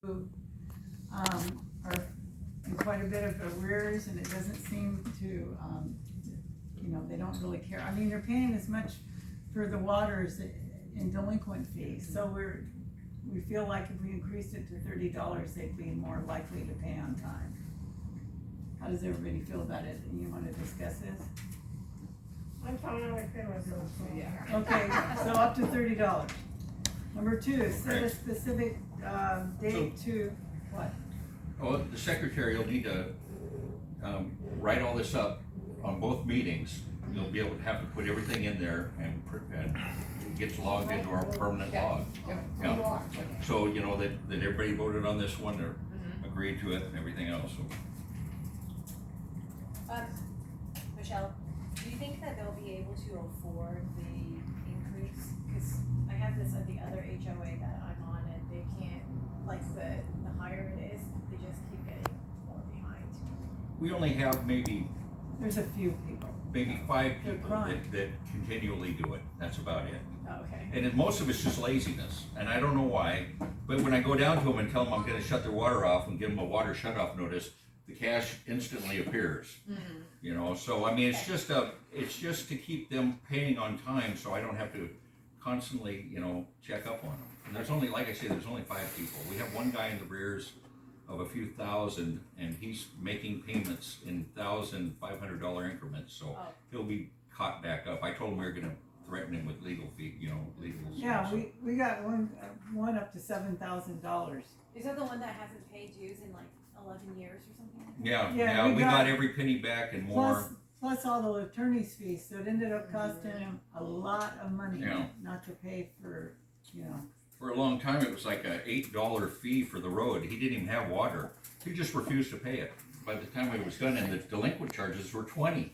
who are in quite a bit of arrears, and it doesn't seem to, they don't really care. I mean, they're paying as much for the waters in delinquent fees, so we feel like if we increased it to $30, they'd be more likely to pay on time. How does everybody feel about it? You wanna discuss this? I'm fine, I feel myself. Yeah. Okay, so up to $30. Number two, set a specific, date to, what? Well, the secretary will need to, write all this up on both meetings. You'll be able to have to put everything in there and it gets logged into our permanent log. Yeah. So, that everybody voted on this one or agreed to it and everything else, so. Michelle, do you think that they'll be able to afford the increase? Cause I have this at the other HOA that I'm on and they can't, like the higher it is, they just keep getting more behind. We only have maybe There's a few people. 5 They're people crying. that continually do it, that's about it. Oh, okay. And then most of it's just laziness, and I don't know why, but when I go down to them and tell them I'm gonna shut their water off and give them a water shut-off notice, the cash instantly appears. So I mean, it's just to keep them paying on time, so I don't have to constantly, check up on them. And there's only, like I say, there's only 5 people. We have one guy in the rears of a few thousand, and he's making payments in $1,500 increments, so he'll be caught back up. I told him we were gonna threaten him with legal fee, legal. Yeah, we got one up to $7,000. Is that the one that hasn't paid dues in like 11 years or something? Yeah, we got every penny back and more. Plus all the attorney's fees, so it ended up costing him a lot of money not to pay for, For a long time, it was like a $8 fee for the road. He didn't even have water. He just refused to pay it. By the time it was done, and the delinquent charges were $20.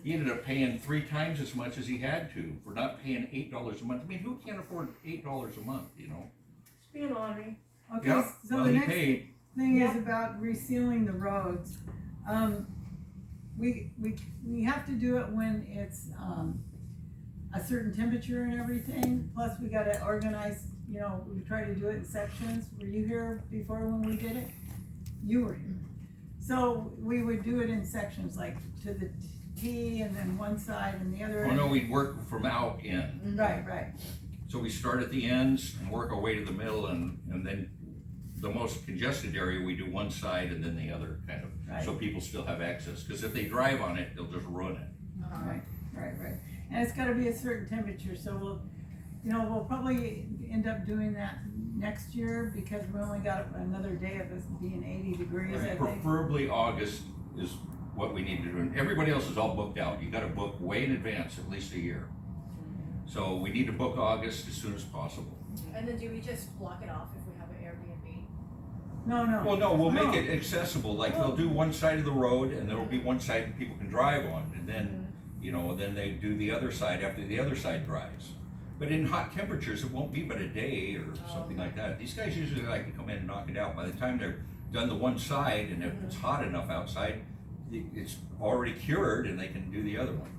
He ended up paying 3 times as much as he had to for not paying $8 a month. I mean, who can't afford $8 a month, It's being on me. Okay, Yeah, so well, the he next paid. thing is about resealing the roads. We have to do it when it's, a certain temperature and everything, plus we gotta organize, we try to do it in sections. Were you here before when we did it? You were here. So we would do it in sections, like to the T and then one side and the other. Oh no, we'd work from out in. Right. So we start at the ends and work our way to the middle, and then the most congested area, we do one side and then the other, kind of, Right. so people still have access. Because if they drive on it, they'll just ruin it. Right. And it's gotta be a certain temperature, so we'll probably end up doing that next year because we only got another day of this being 80 degrees, I think. Preferably August is what we need to do. And everybody else is all booked out. You gotta book way in advance, at least a year. So we need to book August as soon as possible. And then do we just block it off if we have an Airbnb? No. Well, no, we'll make it accessible. Like they'll do one side of the road and there'll be one side that people can drive on. And then, then they do the other side after the other side dries. But in hot temperatures, it won't be but a day or something like that. These guys usually like to come in and knock it out. By the time they're done the one side, and if it's hot enough outside, it's already cured and they can do the other one.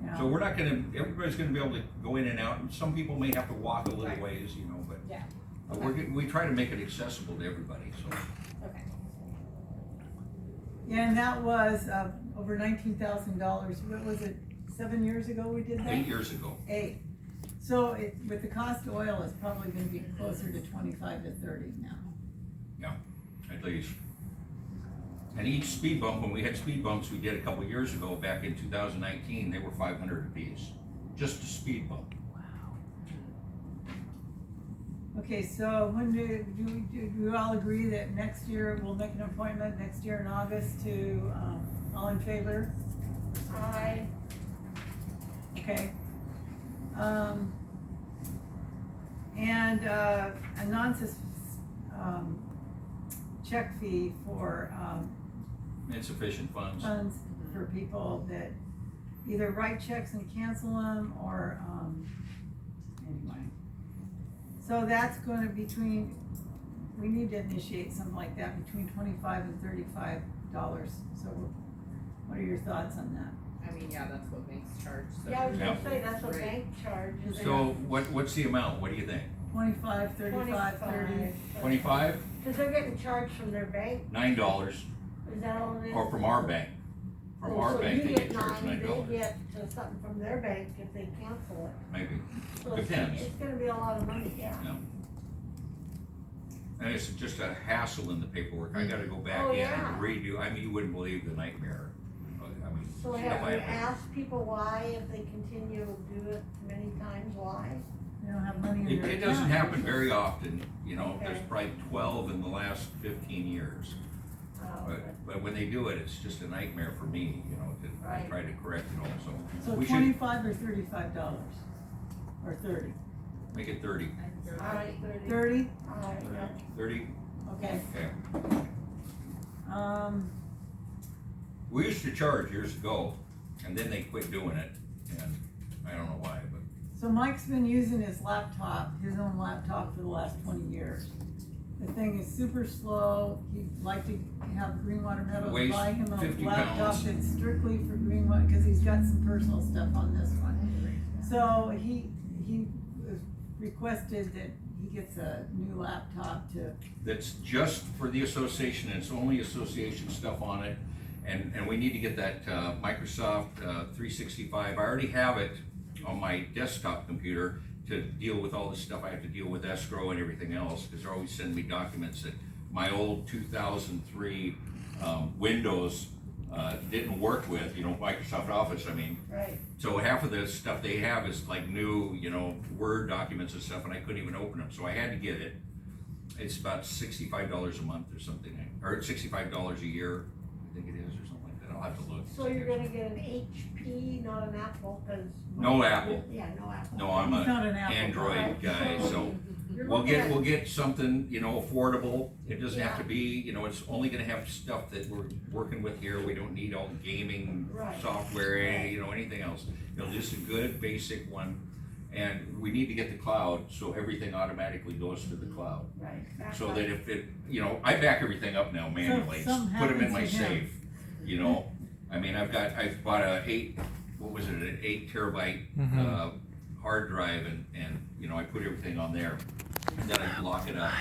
Yeah. So we're not gonna, everybody's gonna be able to go in and out, and some people may have to walk a little ways, but. Yeah. But we try to make it accessible to everybody, so. Okay. Yeah, and that was, over $19,000. What was it, 7 years ago we did that? 8 years ago. 8. So with the cost of oil, it's probably gonna be closer to 25 to 30 now. Yeah, at least. And each speed bump, when we had speed bumps we did a couple years ago, back in 2019, they were 500 apiece. Just a speed bump. Okay, so when do we all agree that next year we'll make an appointment next year in August to, all in favor? Aye. Okay. And a check fee for, Insufficient funds. funds for people that either write checks and cancel them or, anyway. So that's gonna we need to initiate something like that between $25 and $35. So what are your thoughts on that? I mean, yeah, that's what banks charge. So Yeah, I was Yeah. gonna say, that's what bank charges. So what's the amount? What do you think? 25, 35, 30. 25, Cause they're getting charged from their bank, $9, is that all it is? or from our bank. From Oh, our so bank, you they get charged nine, $9, they get something from their bank if they cancel it. maybe. So it's- Depends. It's gonna be a lot of money, yeah. And it's just a hassle in the paperwork. I gotta go back Oh, in yeah. and redo, I mean, you wouldn't believe the nightmare. I mean, So stuff have I you have to- asked people why, if they continue to do it many times, why? They don't have money in It, their it doesn't account. happen very often, you know, there's Okay. probably 12 in the last 15 years. Oh, But when they do it, it's just a nightmare for me, you know, to Right. try to correct it all, so. So We should 25 or $35, or 30? make it 30. alright, 30, 30, alright, yeah. 30, okay. okay. We used to charge years ago, and then they quit doing it, and I don't know why, but So Mike's been using his laptop, his own laptop, for the last 20 years. The thing is super slow. He'd like to have Greenwater Meadows Weighs buy him a 50 laptop pounds. that's strictly for Greenwater, because he's got some personal stuff on this one. So he requested that he gets a new laptop to, that's just for the association, and it's only association stuff on it. And we need to get that Microsoft 365, I already have it on my desktop computer to deal with all the stuff I have to deal with, escrow and everything else, because they're always sending me documents that my old 2003 Windows didn't work with, you know, Microsoft Office, I mean. Right, So half of the stuff they have is like new, you know, Word documents and stuff, and I couldn't even open them, so I had to get it. It's about $65 a month or something, or $65 a year, I think it is, or something like that, I'll have to look. so you're gonna get an HP, not an Apple, cause. No Apple. Yeah, no Apple. No, I'm he's a not an Apple Android guy, so You're we'll looking get, at- we'll get something, you know, affordable. It doesn't have to Yeah. be, you know, it's only gonna have stuff that we're working with here. We don't need all the gaming Right. software, Right. you know, anything else. You know, just a good basic one. And we need to get the cloud, so everything automatically goes to the cloud. Right. back So up. that if it, you know, I back everything up now manually, something put them in happens my to him. safe, you know? I mean, I bought an 8 terabyte, hard drive and, you know, I put everything on there and then I lock it up.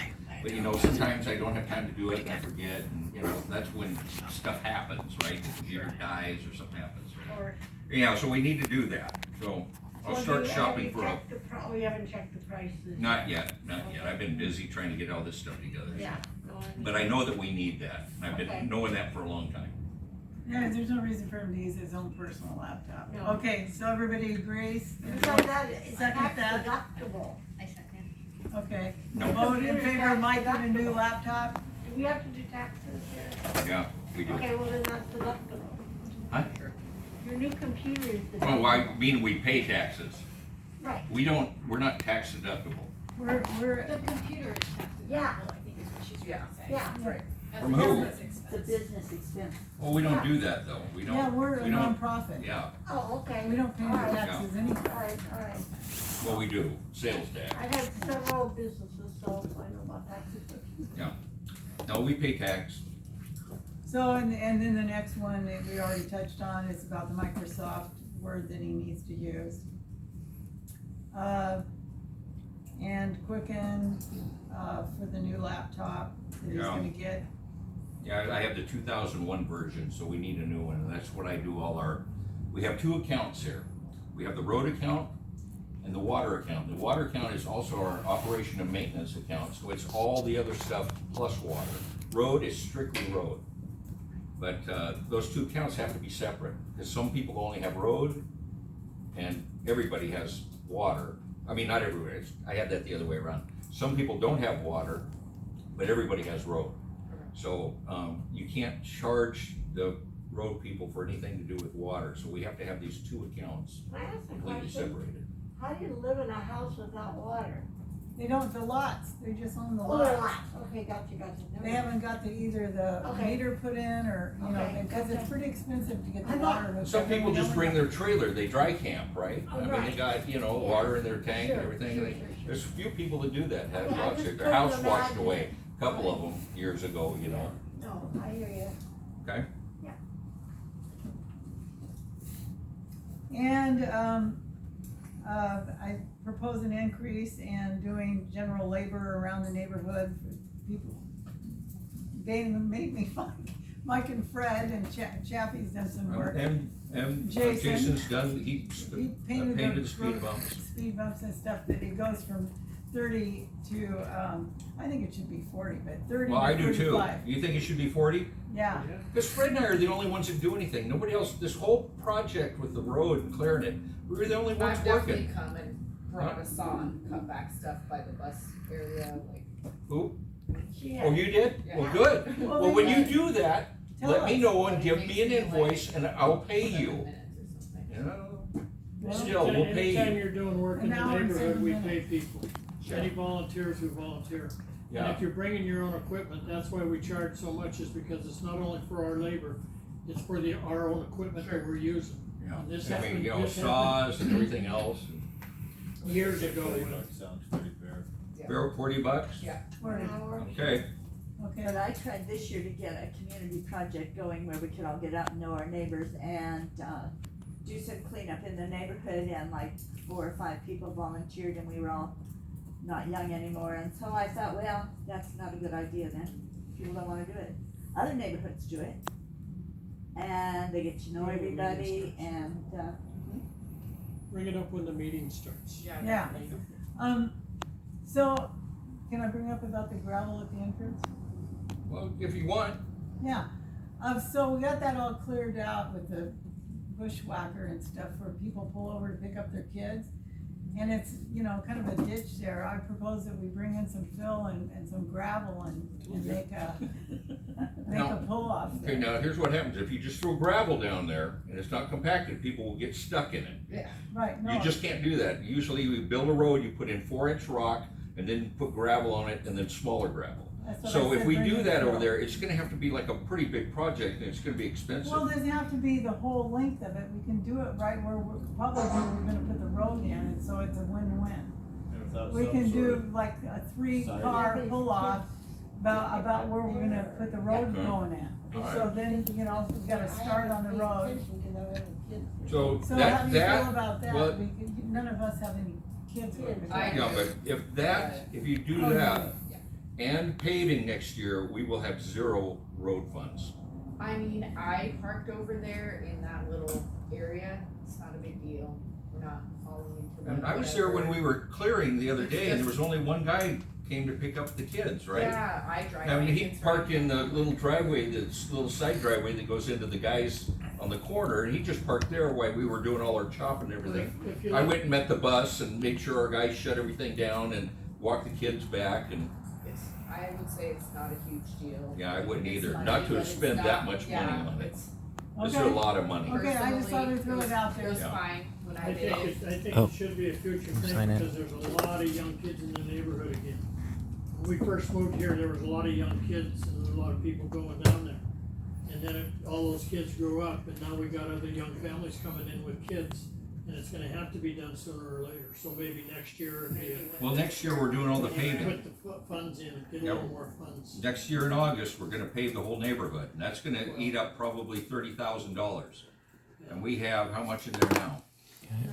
But, you know, sometimes I don't have time to do it and I forget and, you know, that's when stuff happens, right? The computer dies or something happens. Or- Yeah, so we need to do that, so I'll So start have shopping you for a, checked the we haven't checked the prices. not yet. I've been busy trying to get all this stuff together. Yeah. But I know that we need that. I've Okay. been knowing that for a long time. yeah, there's no reason for him to use his own personal laptop. No. Okay, so everybody agrees? Besides that, it's Second tax that. deductible. I second. Okay, No. vote in favor of Mike getting a new Deductible. laptop? Do we have to do taxes here? Yeah, we do. Okay, well then that's deductible. Huh? Your new computer is deductible. Oh, I mean, we pay taxes. Right, We're not tax deductible. We're, The computer is tax Yeah. deductible, I think is what she's Yeah. trying to say. yeah. right. As From a who? business It's a expense. business expense. Oh, we don't do that though. We don't. Yeah, we're a we don't- nonprofit. Yeah, Oh, okay. We don't pay any Alright, taxes anyway. alright, alright. well, we do, sales tax. I've had several businesses, so I know about taxes. No, we pay tax. So, and then the next one that we already touched on is about the Microsoft Word that he needs to use. And Quicken, for the new laptop that he's Yeah. gonna get. Yeah, I have the 2001 version, so we need a new one, and that's what I do we have two accounts here. We have the road account and the water account. The water account is also our operation and maintenance account, so it's all the other stuff plus water. Road is strictly road. But, those two accounts have to be separate, because some people only have road and everybody has water. I mean, not everybody, I had that the other way around. Some people don't have water, but everybody has road. So, you can't charge the road people for anything to do with water, so we have to have these two accounts Can I ask a completely question? separated. How do you live in a house without water? They don't, the lots, they just own the Oh, they're lots. lots, okay, gotcha. Never They mind. haven't got either the Okay. meter put in or, you know, Okay, because it's gotcha. pretty expensive to get the I'm water. not- hooked Some up. people We just don't bring have- their trailer, they dry camp, right? Oh, I mean, they right. got, you know, Yeah. water in their tank and Sure, everything. sure, They- sure, sure. There's a few people that do that, have Yeah, I lots just of, their couldn't house washed imagine. away, a couple of them years ago, you know, No, I hear you. okay? And, I propose an increase in doing general labor around the neighborhood for people. They made me find Mike and Fred, and Chappie's done some work. And Jason. Jason's done, he He painted painted the the speed road- bumps. speed bumps and stuff, that it goes from 30 to, I think it should be 40, but 30 Well, I to do too. 45. You think it should be 40? Yeah, Because Fred and I are the only ones that do anything. Nobody else, this whole project with the road and clearing it, we were the only ones I've definitely working. come and brought a saw and cut back stuff by the bus area, like. Who? She Oh, had, you did? Yeah. Well, good. Well, Well, when you then- do that, Tell let me us. know and give me an invoice and I'll pay 7 you. minutes or something. You know? Well, Still, we'll pay Anytime you. you're doing work in An the hour and neighborhood, 7 we pay minutes. people. Any volunteers who volunteer. And Yeah. if you're bringing your own equipment, that's why we charge so much, is because it's not only for our labor, it's for our own equipment that we're using. Yeah. And this I happened- mean, you know, this happened saws and everything else. years ago. Sounds pretty fair. Fair, $40? Yeah. 40. Okay. Okay, But I tried this year to get a community project going where we could all get out and know our neighbors and, do some cleanup in the neighborhood, and like 4 or 5 people volunteered, and we were all not young anymore, and so I thought, well, that's not a good idea then, people don't wanna do it. Other neighborhoods do it, and they get to know everybody, and, Bring it up when the meeting starts. Yeah. Yeah. definitely. So, can I bring up about the gravel at the entrance? Well, if you want. Yeah, so we got that all cleared out with the bushwhacker and stuff where people pull over to pick up their kids. And it's, you know, kind of a ditch there. I propose that we bring in some fill and some gravel and make a pull-off Okay, there. now here's what happens. If you just throw gravel down there and it's not compacted, people will get stuck in it. Yeah. Right, no, You just can't do that. Usually you build a road, you put in 4-inch rock and then put gravel on it and then smaller gravel. that's what I So if said, we bring do in that fill. over there, it's gonna have to be like a pretty big project and it's gonna be expensive. Well, it doesn't have to be the whole length of it. We can do it right where we're, probably where we're gonna put the road in, and so it's a win-win. And without We some can sort do of- like a 3-car pull-off about where we're gonna put the road Okay. going in. All So right. then, you know, we've gotta start on the road. So So how that, do you feel that, about that? well- Because none of us have any kids. with us. I yeah, but if you do Oh, that and paving next year, we will have 0 road funds. I mean, I parked over there in that little area, it's not a big deal, we're not following into And the. I was there when we were clearing the other day and there was only one guy came to pick up the kids, right? Yeah, I drive. I mean, my he kids parked right in the little driveway, this little side driveway that goes into the guys on the corner, and he just parked there while we were doing all our chopping and everything. If you I look- went and met the bus and made sure our guys shut everything down and walked the kids back, and I would say it's not a huge deal. yeah, I wouldn't It's either, money, not to but have it's spent not- that much money yeah, on it. it's- It's a Okay. lot of money. Okay, I just thought personally, we'd throw it out there. It was Yeah. fine when I I did think it. it should be a future thing, sign in. because there's a lot of young kids in the neighborhood again. When we first moved here, there was a lot of young kids and a lot of people going down there. And then all those kids grew up, and now we got other young families coming in with kids, and it's gonna have to be done sooner or later, so maybe next year. Well, next year, we're doing all the paving. Put the funds in, get a Yep. little more funds. Next year in August, we're gonna pave the whole neighborhood, and that's gonna eat up probably $30,000. And we have, how much in there now?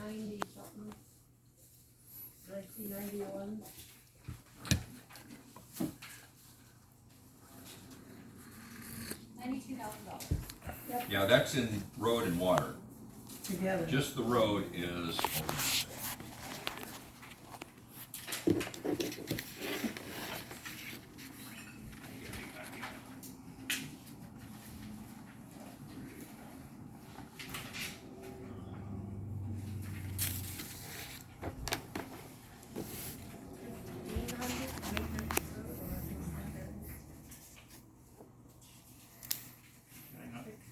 90 something. I see 91. $92,000. Yeah, that's in road and water. Together. Just the road is,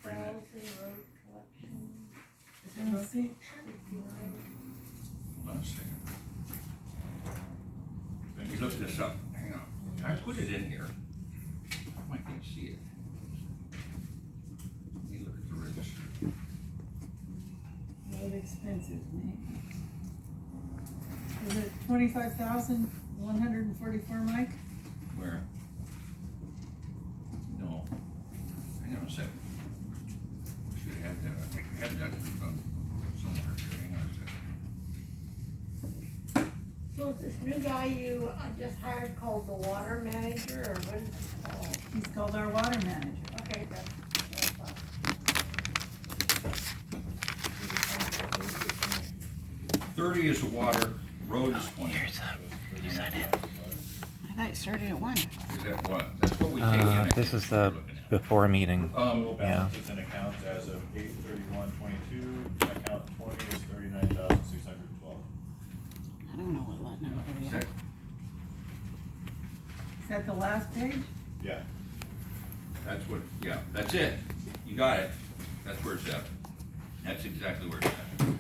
Road collection. Let's see. hold on a second. Let me look this up, hang on. I put it in here. I might can't see it. Let me look at the register. Road expenses, man. Is it 25,144, Mike? Where? No. Hang on a second. Should have that, I think I had that somewhere. Hang on a second. Michael, is this new guy you just hired called the water manager, or what is it called? He's called our water manager. Okay, that's. 30 is the water, road is 20. I thought it started at 1. Is that what? That's what we take in. This is the before meeting. Total Yeah. balances in accounts as of 8/31/22, account 20 is 39,612. I don't know what number we Is are. that- Is that the last page? Yeah. That's what, yeah, that's it. You got it. That's where it's at. That's exactly where it's at. You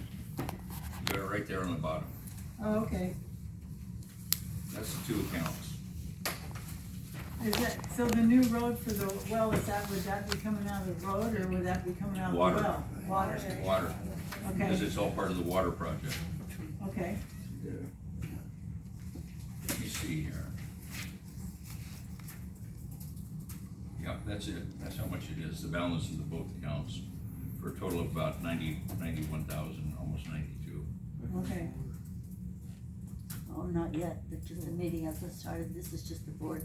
got it right there on the bottom. Oh, okay. That's the two accounts. Is that, so the new road for the well, would that be coming out of the road, or would that be coming out of the Water. well? Water. Water, because Okay, it's all part of the water project. okay. Let me see here. Yeah, that's it. That's how much it is. The balance of the both accounts for a total of about 91,000, almost 92. Okay, Oh, not yet, but just the meeting hasn't started, this is just the board.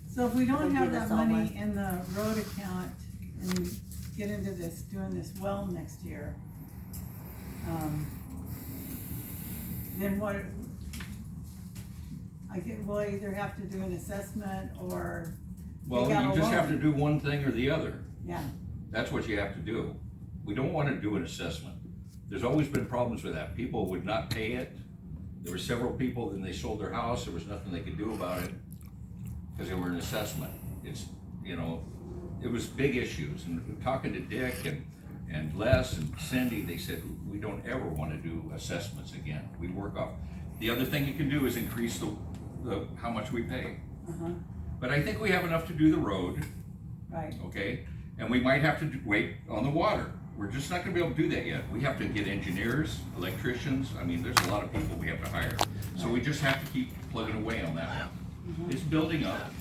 so if we don't We'll have do that this all money one. in the road account and get into this, doing this well next year, then what, we'll either have to do an assessment or, Well, They got you a just have to loan. do one thing or the other. yeah, That's what you have to do. We don't want to do an assessment. There's always been problems with that. People would not pay it. There were several people, then they sold their house, there was nothing they could do about it because they were an assessment. It's, you know, it was big issues. And talking to Dick and Les and Cindy, they said, we don't ever want to do assessments again. We work off. The other thing you can do is increase the how much we pay. uh-huh, But I think we have enough to do the road, right, okay? And we might have to wait on the water. We're just not gonna be able to do that yet. We have to get engineers, electricians, I mean, there's a lot of people we have to hire. So we just have to keep plugging away on that one. It's building up,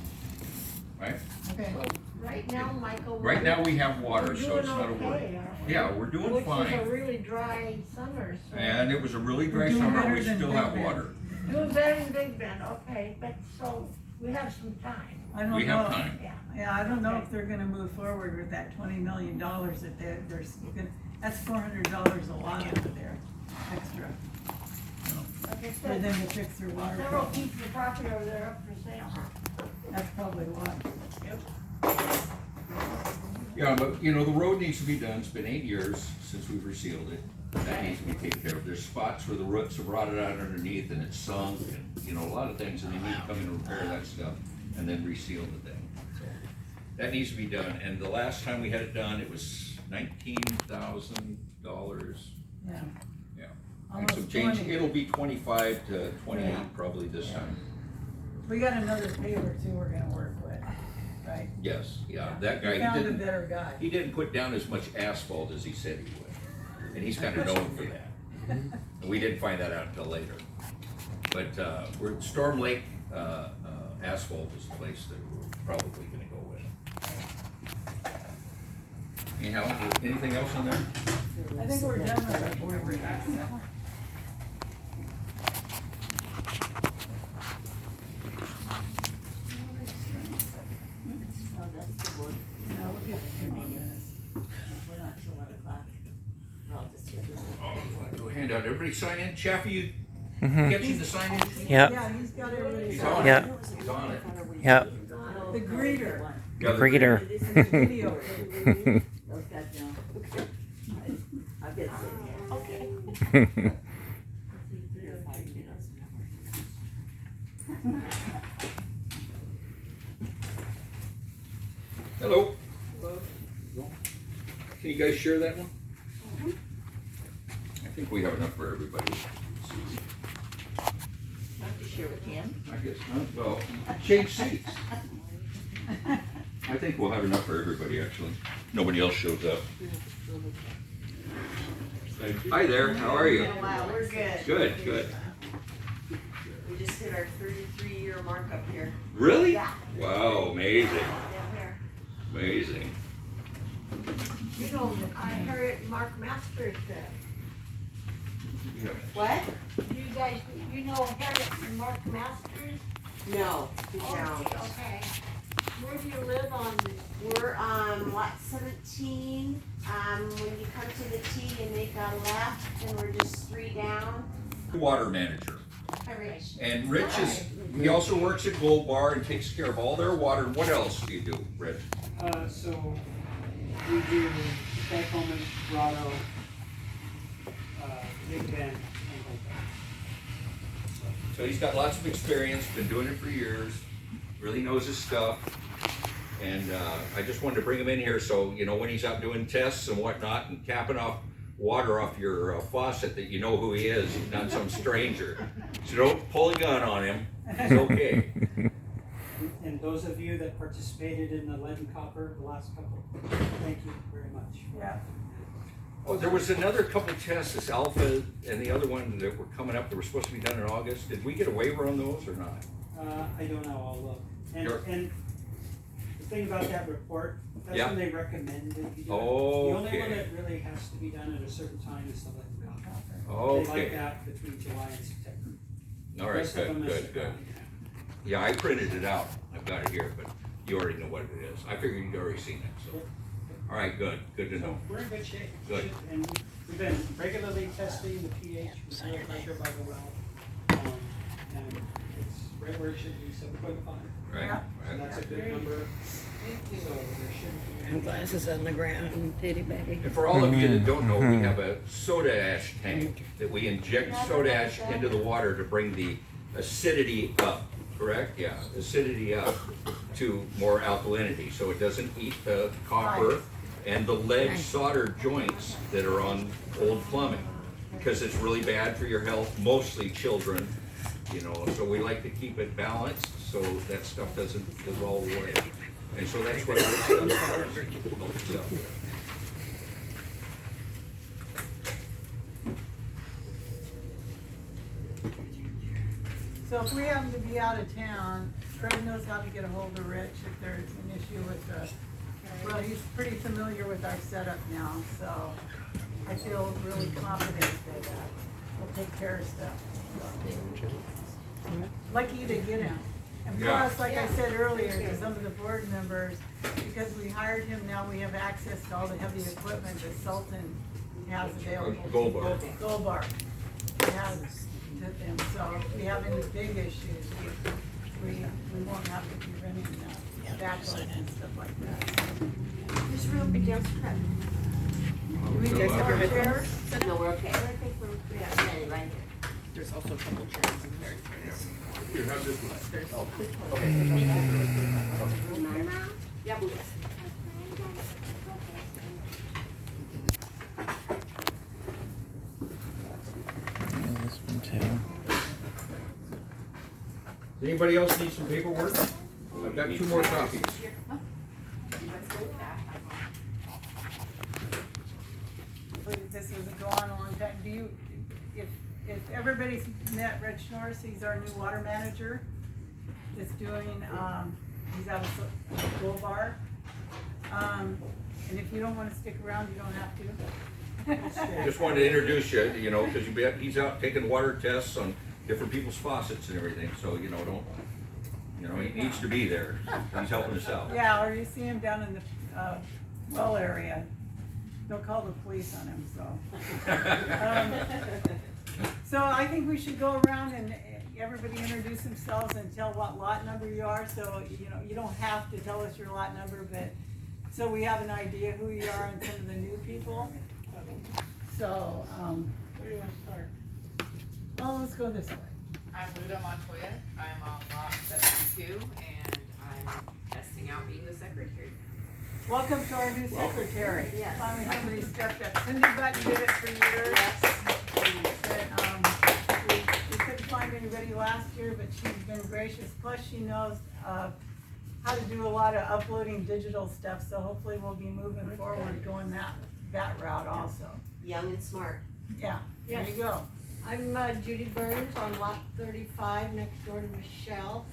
right? okay. So, right now, Michael. Right now, we have water, we're so it's doing not a okay, worry. aren't we? Yeah, we're doing Which was a fine. really dry summer, so. And it was a really We're dry doing summer, better we than still Big have Bend. water. Doing better than Big Bend, okay, but so, we have some time, I don't know. We have time. yeah. Yeah, I don't know if they're gonna move forward with that $20 million that they're gonna, that's $400 a lot over there, extra, Like I for said, them to fix their water several problem. pieces of property over there up for sale. That's probably why. Yeah, but, you know, the road needs to be done. It's been 8 years since we've resealed it. That needs to be taken care of. There's spots where the roots have rotted out underneath and it's sunk and, you know, a lot of things, and they need to come in and repair that stuff and then reseal the thing. So that needs to be done, and the last time we had it done, it was $19,000. Yeah. Yeah. And some Almost change, 20. it'll be 25 to 28 Yeah. probably this time. We got another paver too we're gonna work with, right? Yes, yeah, that guy, We he found a didn't, better guy. he didn't put down as much asphalt as he said he would. And he's kind of known for that. And we didn't find that out until later. But we're, Storm Lake asphalt is the place that we're probably gonna go with. Anyhow, anything else on there? I think we're done with our board review. Oh, that's the board, No, we'll give it 2 more minutes. we're not till 1 o'clock. We're all just here. Go hand out, everybody sign in. Chaffee, you Mhm. get you to sign in? Yep. Yeah, he's got everybody. He's signed. on Yeah. it. He's on it. Yep. The greeter. Yeah, the- Greeter. This is the Video. Those guys know. I'll get sitting here. Okay. Hello. Can you guys share that one? I think we have enough for everybody. Not to share with him. I guess not. Well, change seats. I think we'll have enough for everybody, actually. Nobody else shows up. Hi there, how are you? Wow, we're good. Good, good. We just hit our 33-year mark up here. Really? Yeah. Wow, amazing, Down here. amazing. You know, I heard Mark Masters What? You guys, you know Harriet and Mark Masters? No, we Oh, don't. okay. Where do you live on this? We're on lot 17, when you come to the T and make a left, and we're just 3 down. Water manager. Hi, Rich. And Rich is, he also works at Gold Bar and takes care of all their water. What else do you do, Rich? So we do back home in Grotto, Big Bend, and Hope. So he's got lots of experience, been doing it for years, really knows his stuff. And I just wanted to bring him in here so, you know, when he's out doing tests and whatnot and capping off water off your faucet, that you know who he is, he's not some stranger. So don't pull a gun on him, it's okay. And those of you that participated in the lead and copper, the last couple, thank you very much. Yeah. Oh, there was another couple tests, this alpha and the other one that were coming up that were supposed to be done in August. Did we get a waiver on those or not? I don't know, I'll look. Sure. And the thing about that report, that's Yeah. when they recommend that you do it. The Okay. only one that really has to be done at a certain time is the lead and copper. They like Okay, that between July and September. all right, Rest of them good, is good, good. July. Yeah, I printed it out, I've got it here, but you already know what it is. I figured you'd already seen it, so. All right, good, good to know. We're in good shape. Good. And we've been regularly testing the pH, water pressure by the well. And it's right where it should be, 7.5. Right, Yeah. So right. that's a good number. So there shouldn't be. And glasses on the ground, titty baby. And for all of you that don't know, we have a soda ash tank that we inject soda ash into the water to bring the acidity up, correct? Yeah, acidity up to more alkalinity, so it doesn't eat the copper and the lead solder joints that are on old plumbing, because it's really bad for your health, mostly children, you know, so we like to keep it balanced so that stuff doesn't dissolve away. And so that's what this stuff does. So if we happen to be out of town, Fred knows how to get a hold of Rich if there's an issue with the, well, he's pretty familiar with our setup now, so I feel really confident that we'll take care of stuff. Lucky to get him. And Yeah. plus, like I said earlier to some of the board members, because we hired him, now we have access to all the heavy equipment that Sultan has available. Gold Bar. Gold Bar has to them, so if we have any big issues, we won't have to be running backlogs and stuff like that. There's room against Fred. We just have our chairs? No, we're okay. I think we're, yeah, standing right here. There's also a couple chairs in there. You have this one. Yeah, we This one too. Does anybody else need some paperwork? I've got 2 more copies. This has gone on a long time. Do you, if everybody's met Rich Norris, he's our new water manager. That's doing, he's out of Gold Bar. And if you don't wanna stick around, you don't have to. Just wanted to introduce you, you know, because he's out taking water tests on different people's faucets and everything, so, you know, don't, you know, he needs to be there. He's helping us out. Yeah, or you see him down in the, well area, they'll call the police on him, so. So I think we should go around and everybody introduce themselves and tell what lot number you are, so, you know, you don't have to tell us your lot number, but, so we have an idea who you are and some of the new people. So, where do you wanna start? Oh, let's go this way. I'm Luda Montoya, I'm on lot 72, and I'm testing out being the secretary. Welcome to our new secretary. Yes. Finally somebody stepped up. Cindy Button did it for years. But, we couldn't find anybody last year, but she's been gracious. Plus she knows, how to do a lot of uploading digital stuff, so hopefully we'll be moving forward going that route also. young and smart. Yeah, there you go. I'm Judy Burns on lot 35 next door to Michelle.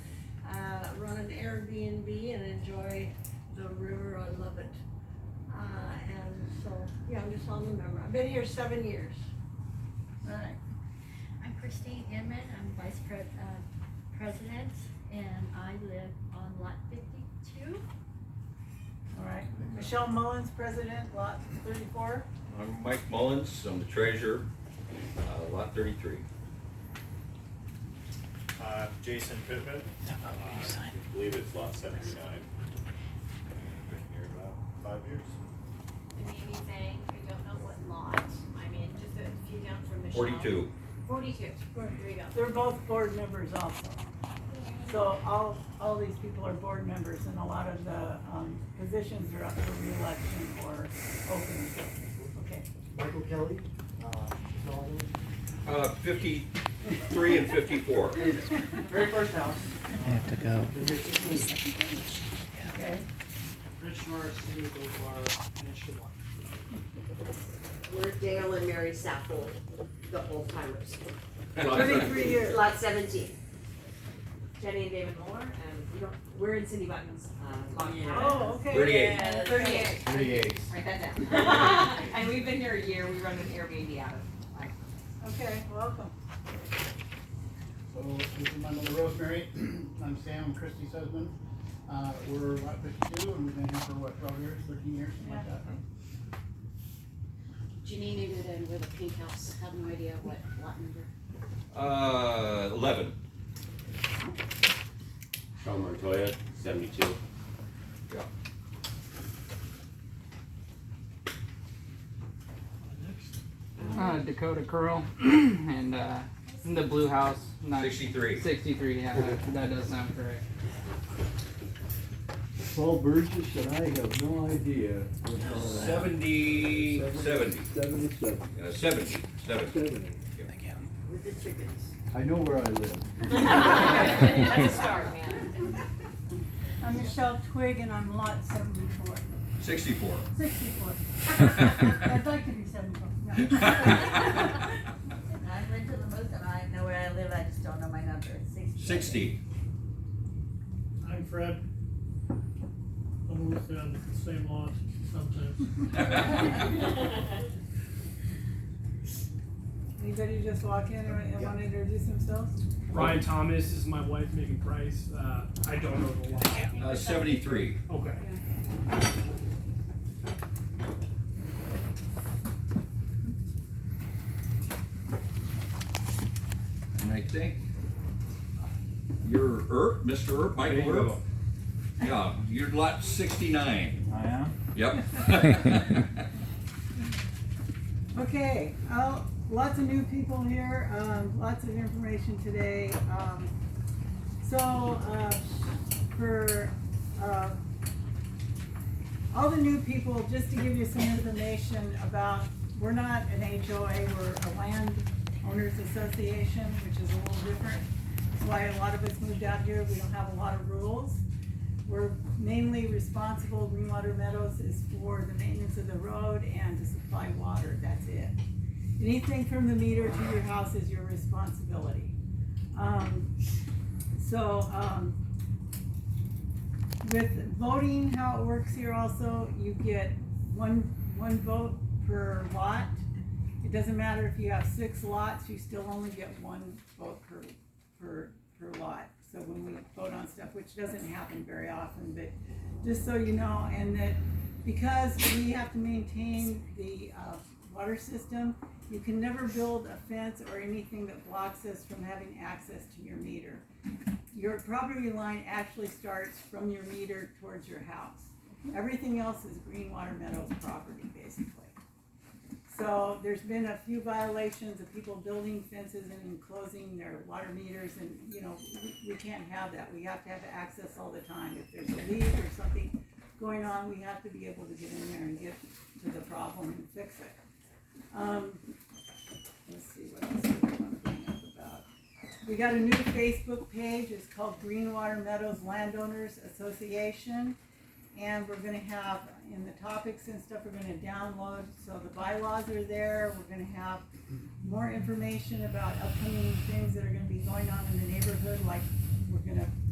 Run an Airbnb and enjoy the river, I love it. And so, yeah, I'm just on the member. I've been here 7 years. All right. Christine Inman, I'm president, and I live on lot 52. All right. Michelle Mullins, president, lot 34. I'm Mike Mullins, I'm the treasurer, lot 33. Jason Pittman, I believe it's lot 79. Been here about 5 years. Maybe saying, I don't know what lot, I mean, just a few down from Michelle. 42. 42, there you go. They're both board members also. So all these people are board members, and a lot of the positions are up for re-election or open. Okay. Michael Kelly, so 53 and 54. very first house. I have to go. Okay. Rich Norris, City of Goldbar, and Eshawat. We're Dale and Mary Saffold, the old timers. 33 years. Lot 17. Jenny and David Moore, and we're in Cindy Button's, lot. Oh, okay. 38. 38. 38. Write that down. And we've been here a year, we run an Airbnb out of. Okay, welcome. So this is my mother Rosemary. I'm Sam, I'm Christy's husband. We're lot 52 and we've been here for what, 12 years, 13 years, something like that. Janine needed in with a pink house, have no idea what lot number. 11. Sean Montoya, 72. Dakota Curl, and the blue house. 63. 63, yeah, that does sound correct. Paul Burgess, and I have no idea. What hell that 70. 77. 70. 70. With the chickens. I know where I live. That's a start, man. I'm Michelle Twig, and I'm lot 74. 64. 64. I'd like to be 74. No. I'm Linda Lamothe, and I know where I live, I just don't know my number, it's 60. 60. I'm Fred. I'm with on the same lot sometimes. Anybody just walk in and want to introduce themselves? Ryan Thomas is my wife, Megan Price. I don't know the lot. 73. Okay. And I think you're Mr. Earp, Michael There you Earp. go. Yeah, you're lot 69. I am. Yep. Okay, lots of new people here, lots of information today. For all the new people, just to give you some information about, we're not an HOA, we're a land owners association, which is a little different. That's why a lot of us moved out here. We don't have a lot of rules. We're mainly responsible, Greenwater Meadows is for the maintenance of the road and to supply water, that's it. Anything from the meter to your house is your responsibility. With voting, how it works here also, you get one vote per lot. It doesn't matter if you have 6 lots, you still only get 1 vote per lot. So when we vote on stuff, which doesn't happen very often, but just so you know, and that because we have to maintain the water system, you can never build a fence or anything that blocks us from having access to your meter. Your property line actually starts from your meter towards your house. Everything else is Greenwater Meadows property, basically. So there's been a few violations of people building fences and enclosing their water meters, and we can't have that. We have to have access all the time. If there's a leak or something going on, we have to be able to get in there and get to the problem and fix it. Let's see what else we want to bring up about. We got a new Facebook page. It's called Greenwater Meadows Landowners Association. And we're gonna have, in the topics and stuff, we're gonna download, so the bylaws are there. We're gonna have more information about upcoming things that are gonna be going on in the neighborhood, like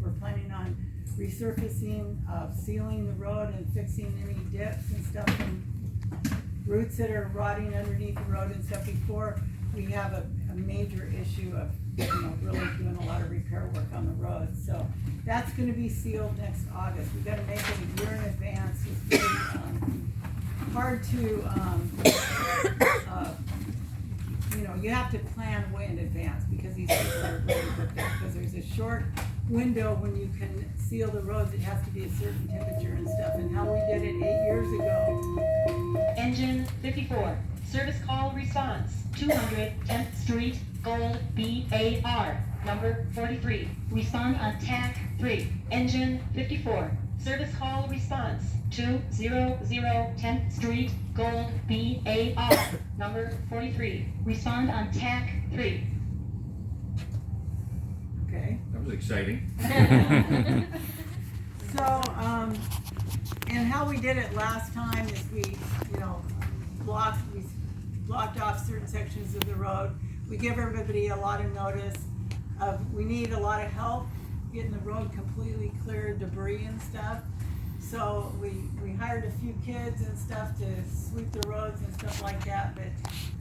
we're planning on resurfacing, sealing the road and fixing any dips and stuff and roots that are rotting underneath the road and stuff before we have a major issue of, really doing a lot of repair work on the road. So that's gonna be sealed next August. We gotta make it a year in advance. It's very, hard to, you have to plan way in advance because these people are really booked up, because there's a short window when you can seal the roads. It has to be a certain temperature and stuff, and how we did it 8 years ago. Engine 54, service call response, 200 10th Street, Gold BAR, number 43, respond on TAC 3. Engine 54, service call response, 200 10th Street, Gold BAR, number 43, respond on TAC 3. Okay. That was exciting. So, and how we did it last time is we blocked off certain sections of the road. We give everybody a lot of notice of, we need a lot of help getting the road completely clear of debris and stuff. So we hired a few kids and stuff to sweep the roads and stuff like that, but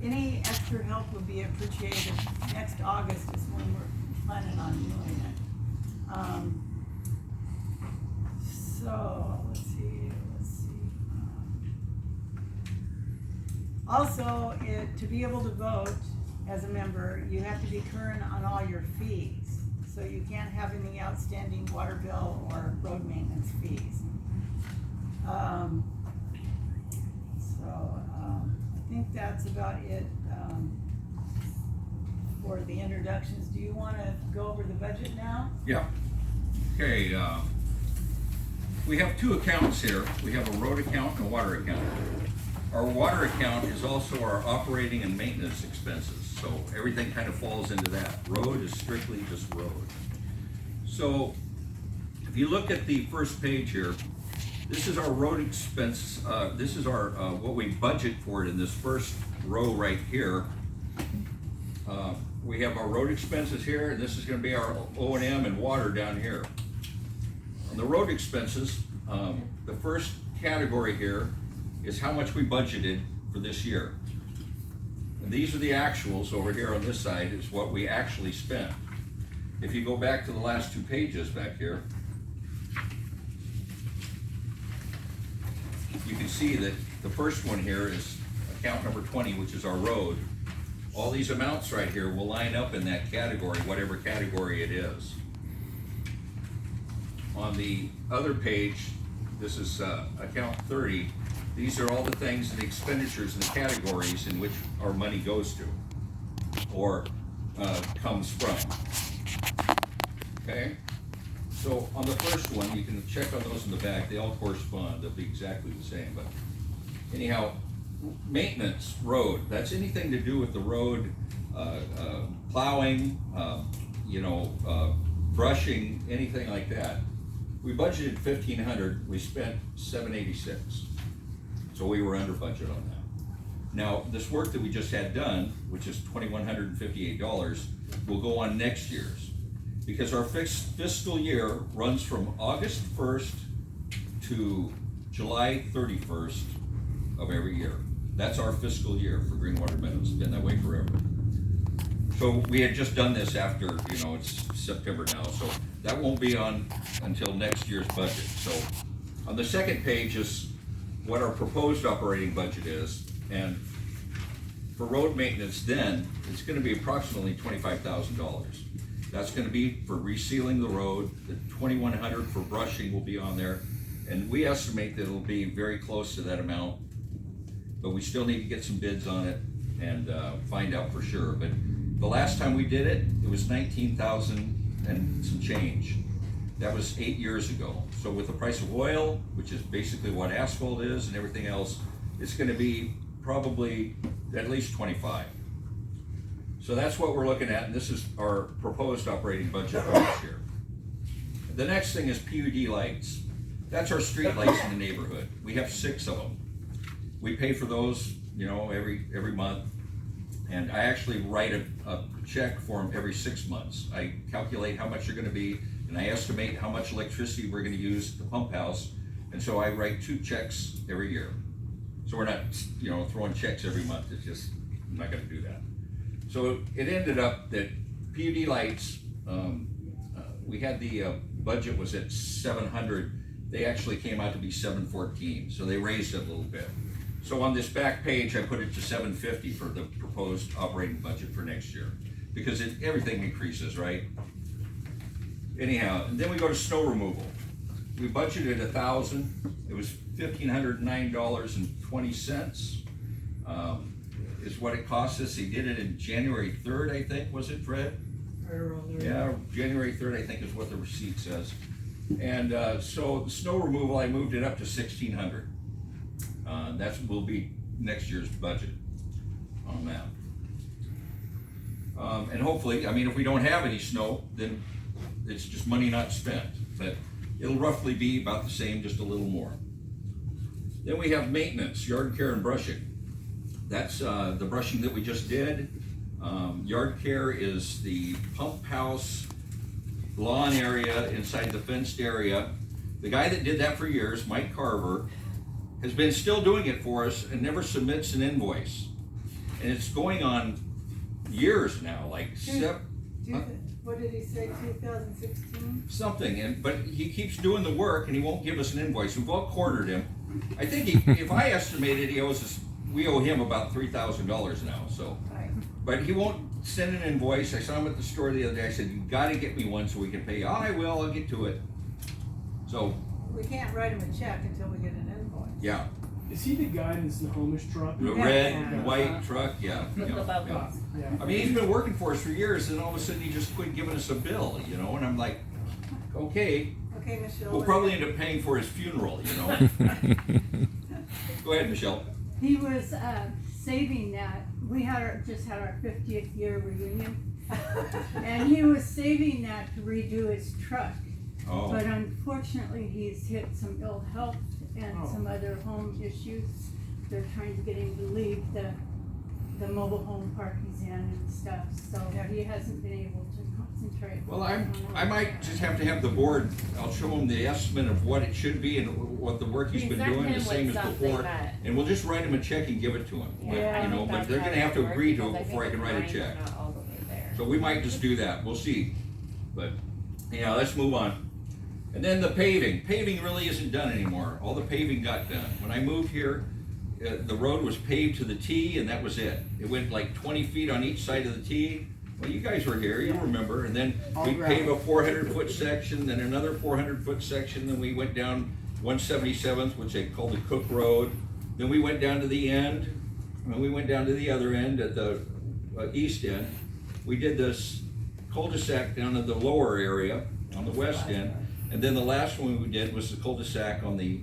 any extra help would be appreciated. Next August is when we're planning on doing it. So, let's see. Also, to be able to vote as a member, you have to be current on all your fees. So you can't have any outstanding water bill or road maintenance fees. I think that's about it for the introductions. Do you want to go over the budget now? Yeah. Okay, we have two accounts here. We have a road account and a water account. Our water account is also our operating and maintenance expenses, so everything kind of falls into that. Road is strictly just road. So if you look at the first page here, this is our road expense. This is our what we budget for it in this first row right here. We have our road expenses here, and this is going to be our O&M and water down here. On the road expenses, the first category here is how much we budgeted for this year. And these are the actuals over here on this side, is what we actually spent. If you go back to the last two pages back here, you can see that the first one here is account number 20, which is our road. All these amounts right here will line up in that category, whatever category it is. On the other page, this is account 30. These are all the things, the expenditures and the categories in which our money goes to or comes from. Okay? So on the first one, you can check on those in the back. They all correspond. They'll be exactly the same. But anyhow, maintenance, road, that's anything to do with the road, plowing, brushing, anything like that. We budgeted $1,500, we spent $786. So we were under budget on that. Now, this work that we just had done, which is $2,158, will go on next year's. Because our fiscal year runs from August 1st to July 31st of every year. That's our fiscal year for Greenwater Meadows. It's been that way forever. So we had just done this after, it's September now, so that won't be on until next year's budget. So on the second page is what our proposed operating budget is, and for road maintenance then, it's gonna be approximately $25,000. That's gonna be for resealing the road. The $2,100 for brushing will be on there, and we estimate that it'll be very close to that amount, but we still need to get some bids on it and find out for sure. But the last time we did it, it was $19,000 and some change. That was 8 years ago. So with the price of oil, which is basically what asphalt is and everything else, it's gonna be probably at least 25. So that's what we're looking at, and this is our proposed operating budget for this year. The next thing is PUD lights. That's our street lights in the neighborhood. We have 6 of them. We pay for those, every month. And I actually write a check for them every 6 months. I calculate how much they're gonna be, and I estimate how much electricity we're gonna use at the pump house. And so I write 2 checks every year. So we're not, throwing checks every month. It's just, I'm not gonna do that. So it ended up that PUD lights, we had the budget was at 700. They actually came out to be 714, so they raised it a little bit. So on this back page, I put it to 750 for the proposed operating budget for next year, because everything increases, right? Anyhow, and then we go to snow removal. We budgeted 1,000. It was $1,509.20. Is what it cost us. He did it in January 3rd, I think, was it, Fred? Right around there. Yeah, January 3rd, I think, is what the receipt says. And so the snow removal, I moved it up to 1,600. That will be next year's budget on that. And hopefully, I mean, if we don't have any snow, then it's just money not spent. But it'll roughly be about the same, just a little more. Then we have maintenance, yard care and brushing. That's the brushing that we just did. Yard care is the pump house, lawn area inside the fenced area. The guy that did that for years, Mike Carver, has been still doing it for us and never submits an invoice. And it's going on years now, like what did he say, 2016? something. But he keeps doing the work and he won't give us an invoice. We've all quartered him. I think if I estimated, he owes us, we owe him about $3,000 now. So, Right. but he won't send an invoice. I saw him at the store the other day. I said, "You got to get me one so we can pay you." "Oh, I will. I'll get to it." So We can't write him a check until we get an invoice. yeah, Is he the guy in the Snohomish truck? the red and white truck. Yeah, With the yeah. bubbles. Yeah. I mean, he's been working for us for years, and all of a sudden he just quit giving us a bill, you know. And I'm like, okay, Okay, Michelle. we'll probably end up paying for his funeral, you know. Go ahead, Michelle. He was saving that. We just had our 50th year reunion, and he was saving that to redo his truck. Oh, But unfortunately, he's hit some ill health and some other home issues. They're trying to get him to leave the mobile home park he's in and stuff, so he hasn't been able to concentrate. well, I might just have to have the board. I'll show him the estimate of what it should be and what the work he's been Present doing, the him same with as something before, that- and we'll just write him a check and give it to him. But, Yeah. you know, but they're gonna have to agree to it before I can write a check. So we might just do that, we'll see. But, yeah, let's move on. And then the paving. Paving really isn't done anymore. All the paving got done. When I moved here, the road was paved to the T and that was it. It went like 20 feet on each side of the T. Well, you guys were here, you remember. And then we paved a 400-foot section, then another 400-foot section, then we went down 177th, which they called the Cook Road. Then we went down to the end, and we went down to the other end at the east end. We did this cul-de-sac down in the lower area on the west end, and then the last one we did was the cul-de-sac on the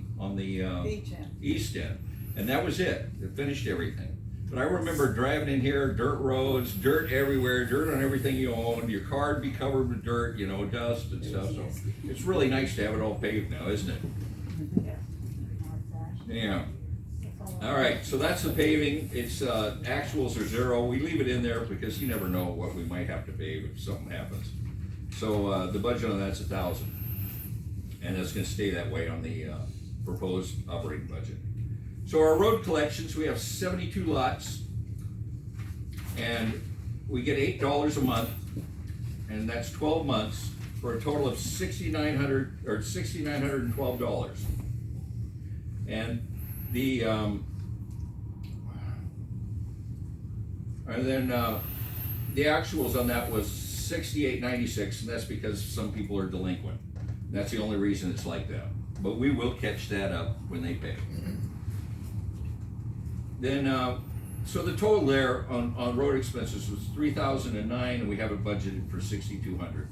Beach end. east end, and that was it. It finished everything. But I remember driving in here, dirt roads, dirt everywhere, dirt on everything you owned. Your car would be covered with dirt, you know, dust and stuff. So it's really nice to have it all paved now, isn't it? Yeah. All right, so that's the paving. It's actuals are 0. We leave it in there because you never know what we might have to pave if something happens. So the budget on that's 1,000, and it's going to stay that way on the proposed operating budget. So our road collections, we have 72 lots, and we get $8 a month, and that's 12 months for a total of $6,912. And the the actuals on that was $68.96, and that's because some people are delinquent. That's the only reason it's like that. But we will catch that up when they pay. Then, so the total there on road expenses was $3,009, and we have it budgeted for $6,200.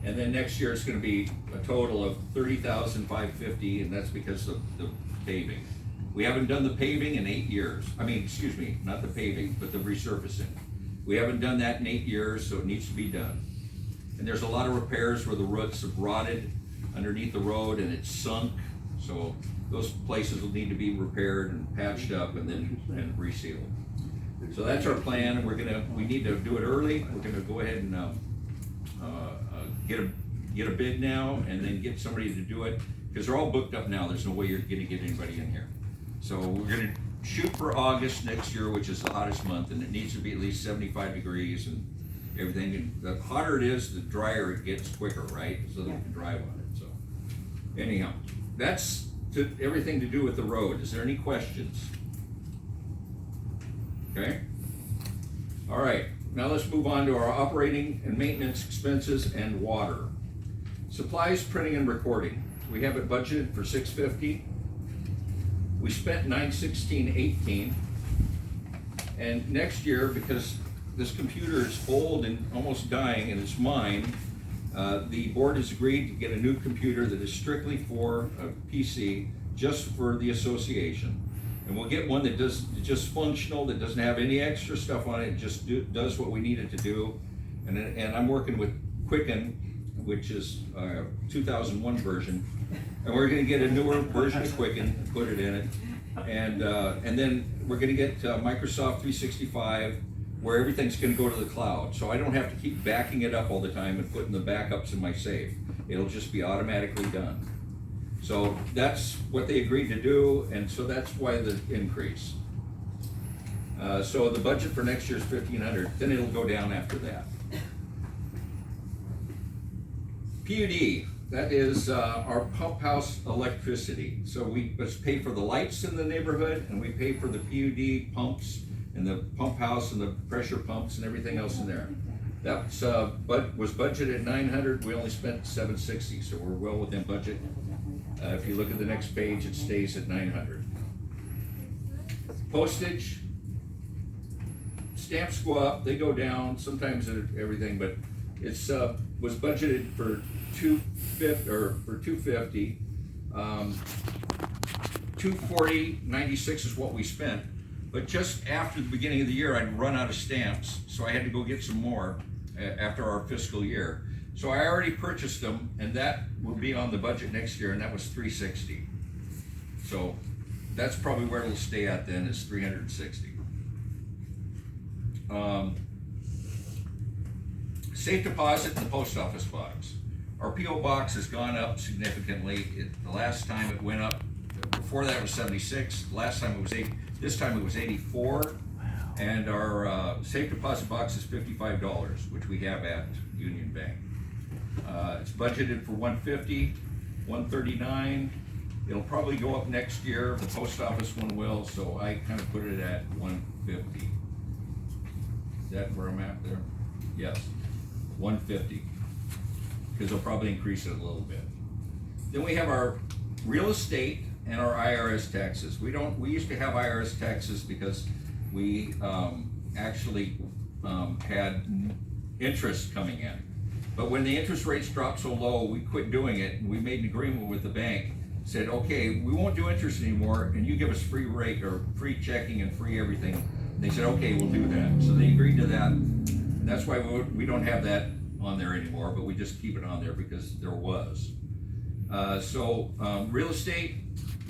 And then next year it's going to be a total of $30,550, and that's because of the paving. We haven't done the paving in 8 years. I mean, excuse me, not the paving, but the resurfacing. We haven't done that in 8 years, so it needs to be done. And there's a lot of repairs where the roots have rotted underneath the road and it's sunk. So those places will need to be repaired and patched up and then resealed. So that's our plan, and we need to do it early. We're gonna go ahead and get a bid now and then get somebody to do it, because they're all booked up now. There's no way you're gonna get anybody in here. So we're gonna shoot for August next year, which is the hottest month, and it needs to be at least 75 degrees and everything. And the hotter it is, the drier it gets quicker, right? So that we can drive on it, so. Anyhow, that's everything to do with the road. Is there any questions? Okay. All right, now let's move on to our operating and maintenance expenses and water. Supplies, printing, and recording. We have it budgeted for $650. We spent $916.18. And next year, because this computer is old and almost dying and it's mine, the board has agreed to get a new computer that is strictly for a PC, just for the association. And we'll get one that just functional, that doesn't have any extra stuff on it, just does what we need it to do. And I'm working with Quicken, which is 2001 version, and we're gonna get a newer version of Quicken and put it in it. And then we're gonna get Microsoft 365, where everything's gonna go to the cloud. So I don't have to keep backing it up all the time and putting the backups in my safe. It'll just be automatically done. So that's what they agreed to do, and so that's why the increase. So the budget for next year is $1,500, then it'll go down after that. PUD, that is our pump house electricity. So we must pay for the lights in the neighborhood, and we pay for the PUD pumps and the pump house and the pressure pumps and everything else in there. That's was budgeted at $900. We only spent $760, so we're well within budget. If you look at the next page, it stays at $900. Postage, stamps go up, they go down, sometimes everything, but it's was budgeted for $250. $240.96 is what we spent. But just after the beginning of the year, I'd run out of stamps, so I had to go get some more after our fiscal year. So I already purchased them, and that will be on the budget next year, and that was $360. So that's probably where it'll stay at then, is $360. Safe deposit in the post office box. Our PO box has gone up significantly. The last time it went up, before that was 76. Last time it was 80. This time it was 84. And our safe deposit box is $55, which we have at Union Bank. It's budgeted for $150, $139. It'll probably go up next year. The post office one will, so I kind of put it at $150. Is that where I'm at there? Yes, $150. Because they'll probably increase it a little bit. Then we have our real estate and our IRS taxes. We used to have IRS taxes because we actually had interest coming in. But when the interest rates dropped so low, we quit doing it, and we made an agreement with the bank, said, okay, we won't do interest anymore, and you give us free rate, or free checking and free everything. And they said, okay, we'll do that. So they agreed to that, and that's why we don't have that on there anymore, but we just keep it on there because there was. Real estate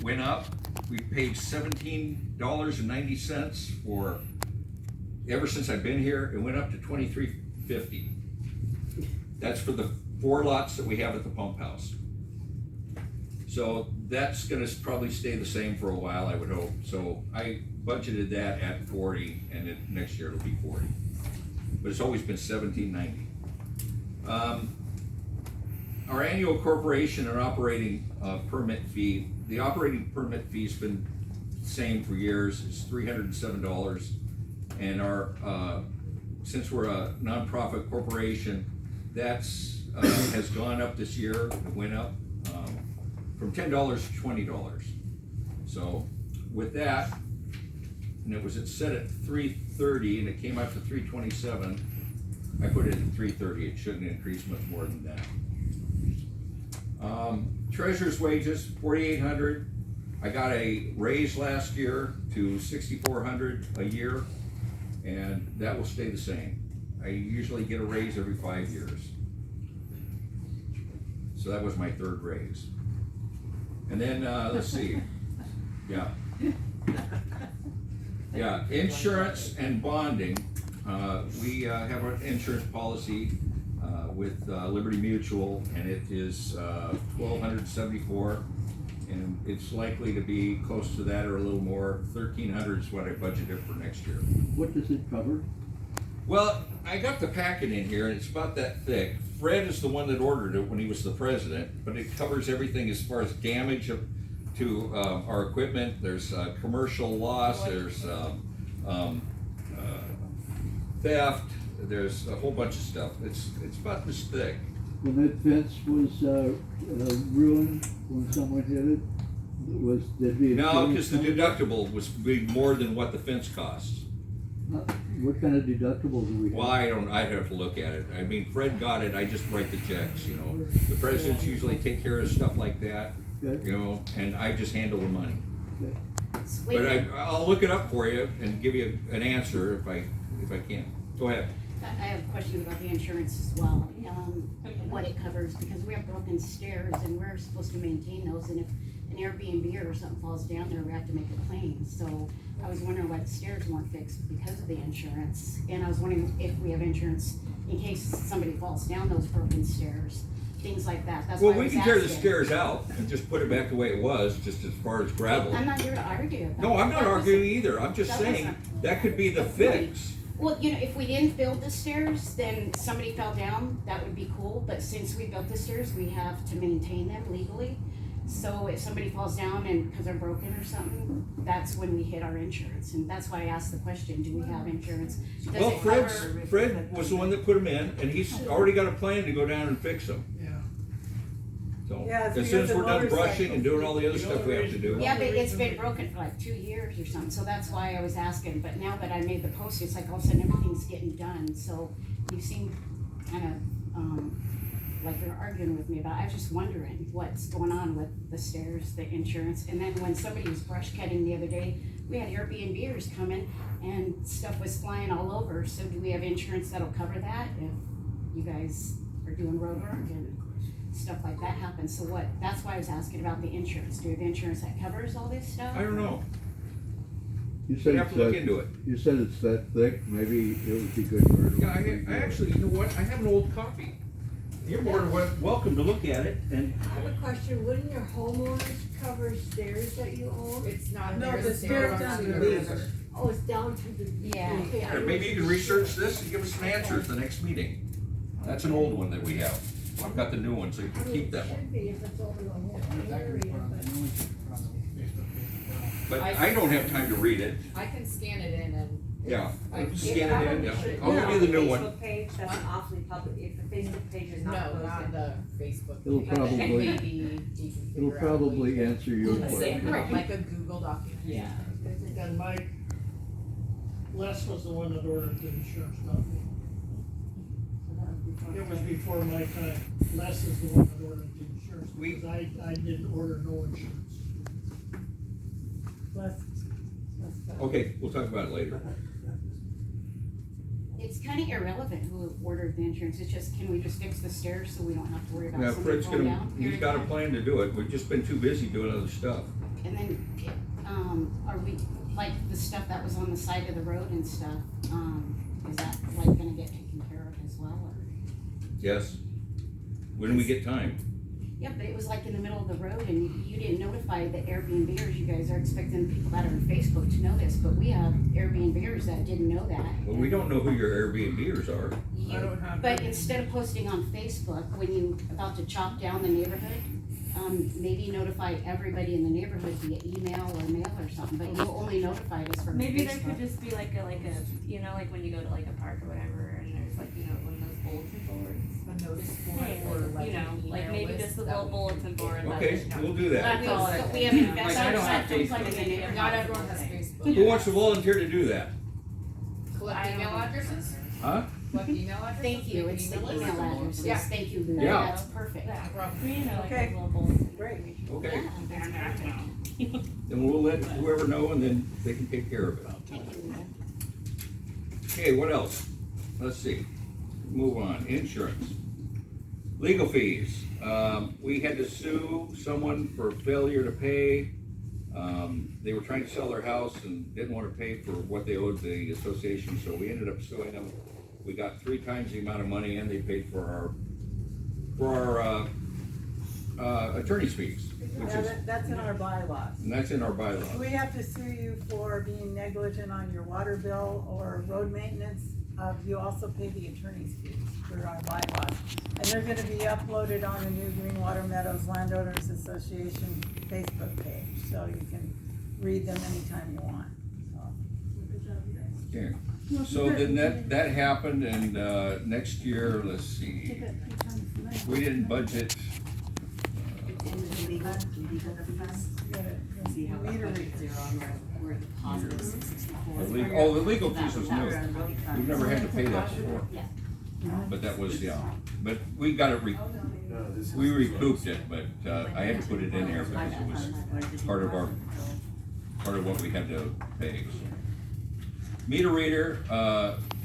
went up. We paid $17.90 for, ever since I've been here, it went up to $23.50. That's for the 4 lots that we have at the pump house. So that's gonna probably stay the same for a while, I would hope. So I budgeted that at 40, and next year it'll be 40. But it's always been $17.90. Our annual corporation and operating permit fee, the operating permit fee's been the same for years. It's $307. And our, since we're a nonprofit corporation, that's has gone up this year. It went up from $10 to $20. So with that, and it was set at $330, and it came out to $327. I put it at $330. It shouldn't increase much more than that. Treasurer's wages, $4,800. I got a raise last year to $6,400 a year, and that will stay the same. I usually get a raise every 5 years. So that was my 3rd raise. And then, let's see. Yeah. Yeah, insurance and bonding. We have an insurance policy with Liberty Mutual, and it is $1,274. And it's likely to be close to that or a little more. 1,300 is what I budgeted for next year. What does it cover? Well, I got the packet in here and it's about that thick. Fred is the one that ordered it when he was the president, but it covers everything as far as damage to our equipment. There's commercial loss, there's theft, there's a whole bunch of stuff. It's about this thick. When that fence was ruined, when someone hit it, did the No, insurance because the cover it? deductible was big more than what the fence costs. What kind of deductible do we have? Well, I'd have to look at it. I mean, Fred got it, I just write the checks, you know. The presidents usually take care of stuff like that, Okay. you know, and I just handle the money. Okay. But I'll look it up for you and give you an answer if I can. Go ahead. I have a question about the insurance as well, what it covers, because we have broken stairs and we're supposed to maintain those, and if an Airbnb or something falls down there, we have to make a claim. So I was wondering why the stairs weren't fixed because of the insurance, and I was wondering if we have insurance in case somebody falls down those broken stairs, things like that. That's why Well, I we was can tear the asking. stairs out and just put it back the way it was, just as far as gravel. I'm not here to argue about No, it. I'm not That arguing wasn't- either. I'm just that saying, wasn't that could be the point. fix. Well, you know, if we didn't build the stairs, then somebody fell down, that would be cool, but since we built the stairs, we have to maintain them legally. So if somebody falls down and, cause they're broken or something, that's when we hit our insurance, and that's why I asked the question, do we have insurance? Does Well, it cover- Fred was the one that put them in, and he's already got a plan to go down and fix them. Yeah. So, Yeah, it's as soon as because we're of done brushing motorcycles. and doing all the other stuff we have to do. Yeah, but it's been broken for like 2 years or something, so that's why I was asking, but now that I made the post, it's like all of a sudden everything's getting done, so you seem kinda, like you're arguing with me about, I was just wondering what's going on with the stairs, the insurance, and then when somebody was brush cutting the other day, we had Airbnbers coming and stuff was flying all over, so do we have insurance that'll cover that if you guys are doing road work and stuff like that happens? So what, that's why I was asking about the insurance, do we have insurance that covers all this stuff? I don't know. You said You have it's to look that, into it. you said it's that thick, maybe it would be good for it. Yeah, I actually, you know what, I have an old copy. You're more than welcome to look at it, and I have a question, wouldn't your homeowners cover stairs that you own? It's not No, there, the stairs down to the river. Oh, it's down to the. Yeah. Okay, I maybe you can wasn't research sure. this and give us some answers the next meeting. That's an old one that we have. I've got the new one, so you I can mean, keep it that one. should be if it's over the whole area, but. But I don't have time to read it. I can scan it in and. Yeah, I can scan it in, yeah. I'll give you the new one. Facebook page, that's awfully public, if the Facebook page is No, not not posted. the Facebook. It'll page. probably- Maybe you can It'll figure out probably what you- answer your Same, question. like a Google document. Yeah. And Mike, Les was the one that ordered the insurance company. It was before my time. Les is the one that ordered the insurance, because I didn't order no insurance. Okay, we'll talk about it later. It's kinda irrelevant who ordered the insurance, it's just, can we just fix the stairs so we don't have to worry about Now, somebody Fred's falling gonna, down? he's got a plan to do it. We've just been too busy doing other stuff. And then, are we, like, the stuff that was on the side of the road and stuff, is that like gonna get taken care of as well, or? Yes? When we get time. Yeah, but it was like in the middle of the road and you didn't notify the Airbnbers, you guys are expecting people that are on Facebook to know this, but we have Airbnbers that didn't know that. Well, we don't know who your Airbnbers are. But instead of posting on Facebook, when you about to chop down the neighborhood, maybe notify everybody in the neighborhood via email or mail or something, but you only notified us from Maybe there Facebook. could just be like a, you know, like when you go to like a park or whatever, and there's like, you know, one of those bulletin boards. A notice board Hey, or like, like you know, an like email maybe list just a that little we bulletin board. Okay, we'll do that. That's all. But we have invested I don't have things like Facebook. in the neighborhood. Not everyone has Facebook. Who wants to volunteer to do that? Collect email addresses? Huh? Collect email addresses? Thank you, Make it's the email email lists? addresses, Yeah. thank you, Yeah. that's perfect. You know, like Okay. a little bulletin. Great. Okay. Yeah, that's perfect. Then we'll let whoever know and then they can take care of it. Thank you. Okay, what else? Let's see. Move on. Insurance. Legal fees. We had to sue someone for failure to pay. They were trying to sell their house and didn't want to pay for what they owed the association, so we ended up suing them. We got 3 times the amount of money and they paid for our attorney's fees, which Yeah, is, that's in our bylaws. and that's in our bylaws. We have to sue you for being negligent on your water bill or road maintenance. You also pay the attorney's fees through our bylaws. And they're gonna be uploaded on a new Greenwater Meadows Landowners Association Facebook page, so you can read them anytime you want, so. Good job, you guys. Okay, so then that happened, and, next year, let's see, we didn't budget. See how the budgets are on where the positive 664. The legal fees was new. We've never had to pay that before. Yeah. But that was, yeah, but we got it, we recouped it, but, I had to put it in there because it was part of what we had to pay. Meter reader,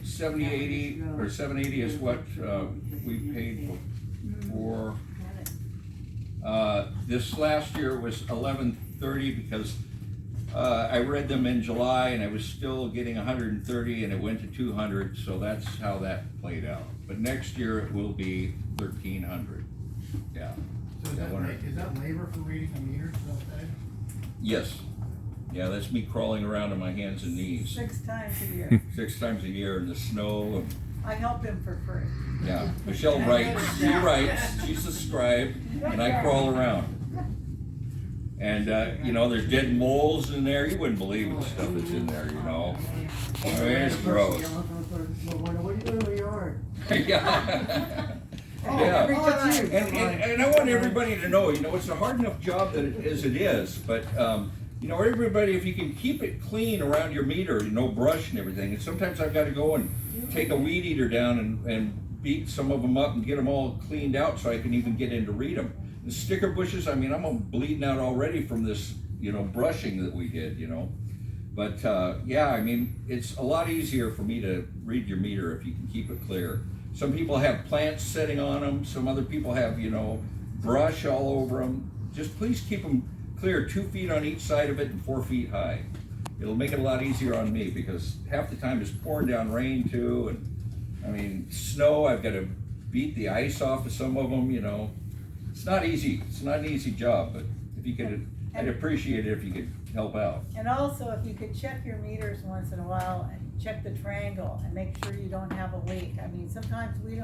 7080, or 780 is what, we paid for. This last year was 1130 because I read them in July and I was still getting 130 and it went to 200, so that's how that played out. But next year it will be 1300. Yeah. So is that labor for reading the meters, is that what that is? Yes. Yeah, that's me crawling around on my hands and knees. 6 times a year. 6 times a year in the snow. And, I help him for free. yeah, Michelle writes, she writes, she's a scribe, and I crawl around. And, you know, there's dead moles in there, you wouldn't believe the stuff that's in there, you know. I mean, it's gross. What are you doing in the yard? Yeah. Yeah, and I want everybody to know, you know, it's a hard enough job that it is, but, you know, everybody, if you can keep it clean around your meter, no brush and everything, and sometimes I've got to go and take a weed eater down and beat some of them up and get them all cleaned out so I can even get in to read them. The sticker bushes, I mean, I'm bleeding out already from this, you know, brushing that we did, you know. But, yeah, I mean, it's a lot easier for me to read your meter if you can keep it clear. Some people have plants sitting on them, some other people have, you know, brush all over them. Just please keep them clear, 2 feet on each side of it and 4 feet high. It'll make it a lot easier on me because half the time it's pouring down rain too, and I mean, snow, I've got to beat the ice off of some of them, you know. It's not easy, it's not an easy job, but if you could, I'd appreciate it if you could help out. And also, if you could check your meters once in a while and check the triangle and make sure you don't have a leak. I mean, sometimes we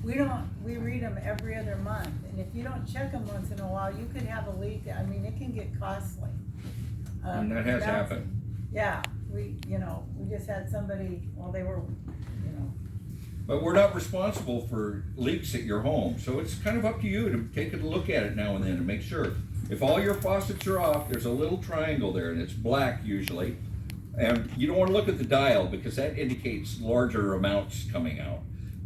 read them every other month, and if you don't check them once in a while, you could have a leak. I mean, it can get costly. And that has happened. Yeah, we just had somebody, well, they were, you know. But we're not responsible for leaks at your home, so it's kind of up to you to take a look at it now and then to make sure. If all your faucets are off, there's a little triangle there, and it's black usually, and you don't want to look at the dial because that indicates larger amounts coming out.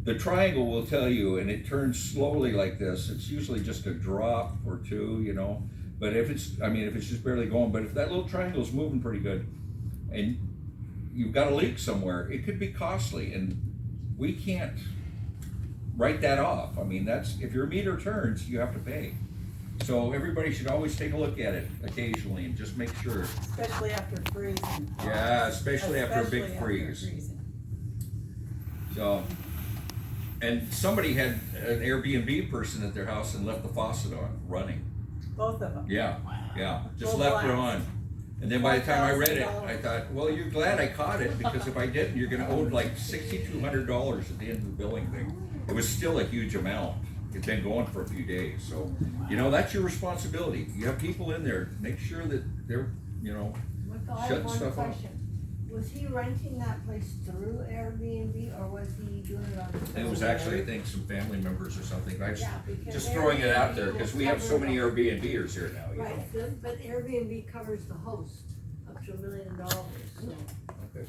The triangle will tell you, and it turns slowly like this. It's usually just a drop or two, you know. But if it's just barely going, but if that little triangle is moving pretty good, and you've got a leak somewhere, it could be costly, and we can't write that off. I mean, if your meter turns, you have to pay. So everybody should always take a look at it occasionally and just make sure. Especially after freezing. Yeah, especially after a big freeze. So, and somebody had an Airbnb person at their house and left the faucet on, running. Both of them. Yeah, yeah, just Full left it blast. on. And then by the time I read it, I thought, well, you're glad I caught it, because if I didn't, you're gonna owe like $6,200 at the end of the billing thing. It was still a huge amount. It's been going for a few days, so, you know, that's your responsibility. You have people in there, make sure that they're, you know, Michael, I have shutting one stuff off. question. Was he renting that place through Airbnb, or was he doing it on his own? It was actually, I think, some family members or something. I Yeah, because just throwing it out there, Airbnb because will we have so cover many the- Airbnbers here now, you know. Right, but Airbnb covers the host up to $1 million, so. Okay.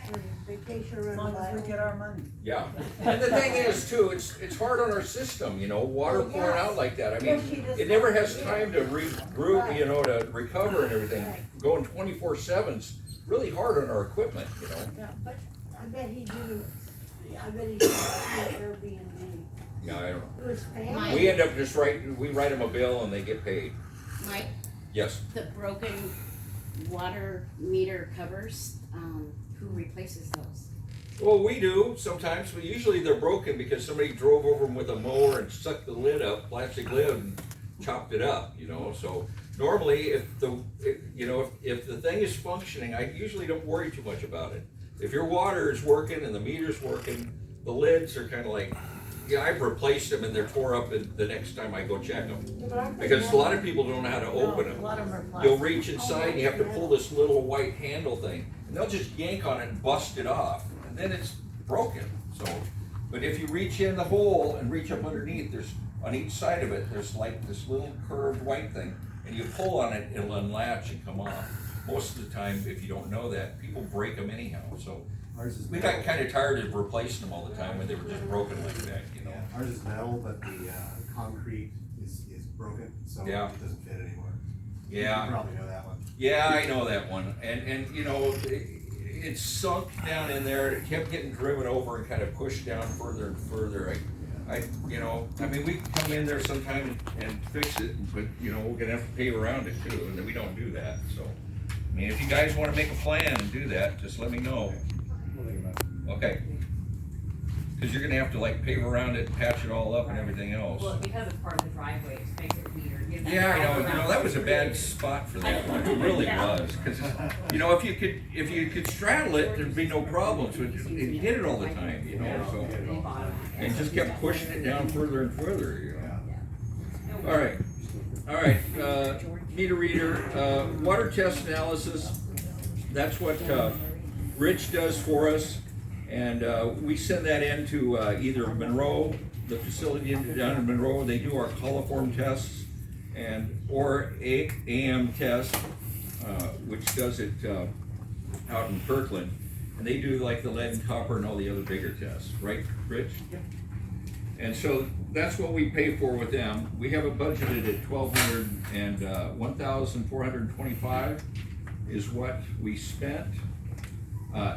For vacation As long as we rental. get our money. Yeah, and the thing is too, it's hard on our system, you know, water Oh, pouring yes. out like that. I mean, Especially this it never time has of time to year. regroup, you know, to recover and everything. Right. Going 24/7's really hard on our equipment, you know. Yeah, but I bet he didn't, I bet he didn't Airbnb. Yeah, I don't know. It was family. We end up just we write them a bill and they get paid. Mike, Yes. the broken water meter covers, who replaces those? Well, we do sometimes, but usually they're broken because somebody drove over them with a mower and sucked the lid up, plastic lid, and chopped it up, you know, so normally if the thing is functioning, I usually don't worry too much about it. If your water is working and the meter's working, the lids are kind of like, yeah, I've replaced them and they're tore up the next time I go check them. Because a lot of people don't know how to open them. A lot of them are plastic. You'll reach inside and you have to pull this little white handle thing, and they'll just yank on it and bust it off, and then it's broken. So, but if you reach in the hole and reach up underneath, there's on each side of it, there's like this little curved white thing, and you pull on it, it'll unlatch and come off. Most of the time, if you don't know that, people break them anyhow. So we got kind of tired of replacing them all the time when they were just broken like that, you know. Ours is metal, but the concrete is broken, so Yeah. it doesn't fit anymore. Yeah. You probably know that one. Yeah, I know that one. And you know, it sunk down in there. It kept getting driven over and kind of pushed down further and further. You know, I mean, we come in there sometime and fix it, but you know, we're gonna have to pave around it too, and we don't do that. So, I mean, if you guys want to make a plan and do that, just let me know. Okay. Because you're gonna have to like pave around it, patch it all up, and everything else. Well, because it's part of the driveway, it just makes it weird. You know, Yeah, I know. You know, that was a bad spot for that one. It really was. Because you know, if you could straddle it, there'd be no problems. But you did it all the time, you know. So and just kept pushing it down further and further. You know. All right. Meter reader, water test analysis. That's what Rich does for us. And we send that in to either Monroe, the facility down in Monroe. They do our coliform tests, or AM test, which does it out in Kirkland, and they do like the lead and copper and all the other bigger tests, right, Rich? Yep. And so that's what we pay for with them. We have it budgeted at $1,200, and $1,425 is what we spent.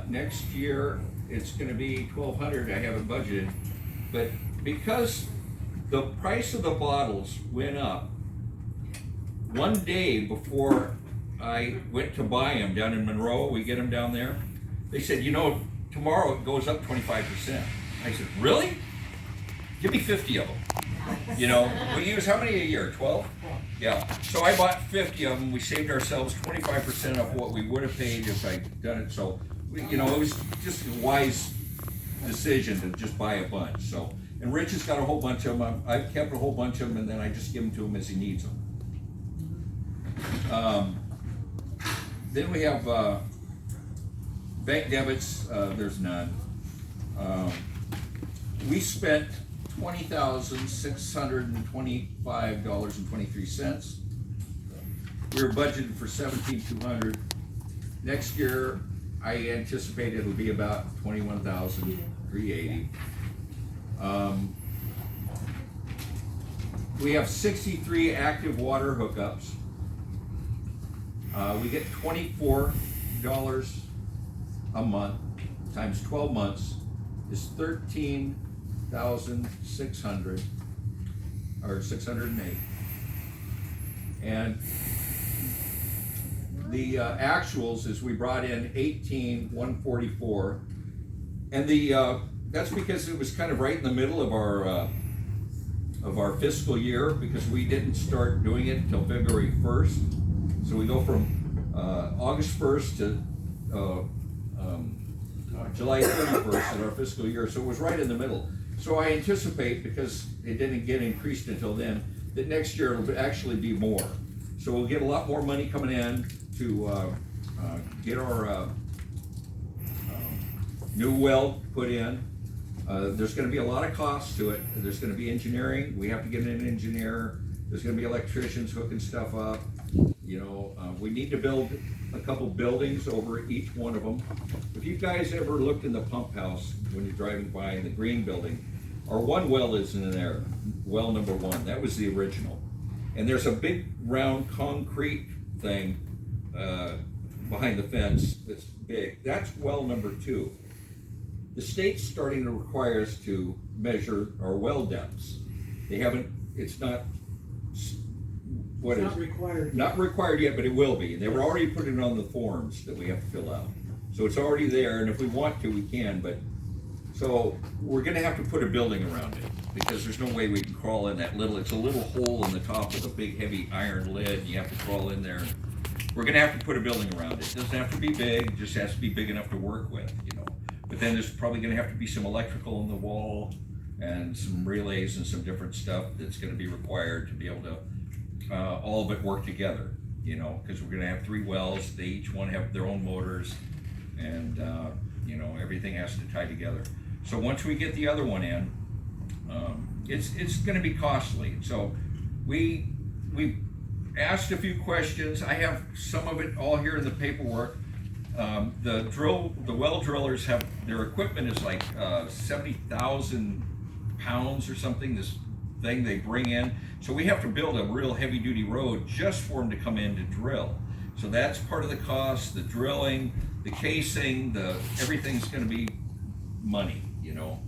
Next year, it's gonna be $1,200, I have it budgeted, but because the price of the bottles went up one day before I went to buy them down in Monroe, we get them down there, they said, you know, tomorrow it goes up 25%. I said, really? Give me 50 of them. You know, we use how many a year, 12? Yeah, so I bought 50 of them, we saved ourselves 25% of what we would have paid if I'd done it, so, you know, it was just a wise decision to just buy a bunch. So, and Rich has got a whole bunch of them. I've kept a whole bunch of them, and then I just give them to him as he needs them. Then we have bank debits. There's none. We spent $20,625.23. We were budgeted for $17,200. Next year, I anticipate it'll be about $21,380. We have 63 active water hookups. We get $24 a month times 12 months is $13,600 or 608. And the actuals is we brought in 18,144, and that's because it was kind of right in the middle of our fiscal year, because we didn't start doing it until February 1st. So we go from August 1st to July 31st in our fiscal year. So it was right in the middle. So I anticipate, because it didn't get increased until then, that next year it'll actually be more. So we'll get a lot more money coming in to get our new well put in. There's going to be a lot of costs to it. There's going to be engineering. We have to get an engineer. There's going to be electricians hooking stuff up. You know, we need to build a couple buildings over each one of them. If you guys ever looked in the pump house when you're driving by in the green building, our one well is in there, well number 1. That was the original. And there's a big round concrete thing behind the fence that's big. That's well number 2. The state's starting to require us to measure our well depths. They haven't, it's not, Not required. Not required yet, but it will be. They were already putting it on the forms that we have to fill out. So it's already there, and if we want to, we can, but So we're gonna have to put a building around it, because there's no way we can crawl in that little, it's a little hole in the top with a big heavy iron lid, and you have to crawl in there. We're gonna have to put a building around it. It doesn't have to be big, it just has to be big enough to work with, you know. But then there's probably gonna have to be some electrical in the wall and some relays and some different stuff that's gonna be required to be able to, all of it work together, you know, because we're gonna have 3 wells, they each one have their own motors, and, you know, everything has to tie together. So once we get the other one in, it's gonna be costly. So we asked a few questions. I have some of it all here in the paperwork. The well drillers have, their equipment is like 70,000 pounds or something, this thing they bring in. So we have to build a real heavy duty road just for them to come in to drill. So that's part of the cost, the drilling, the casing, everything's gonna be money, you know.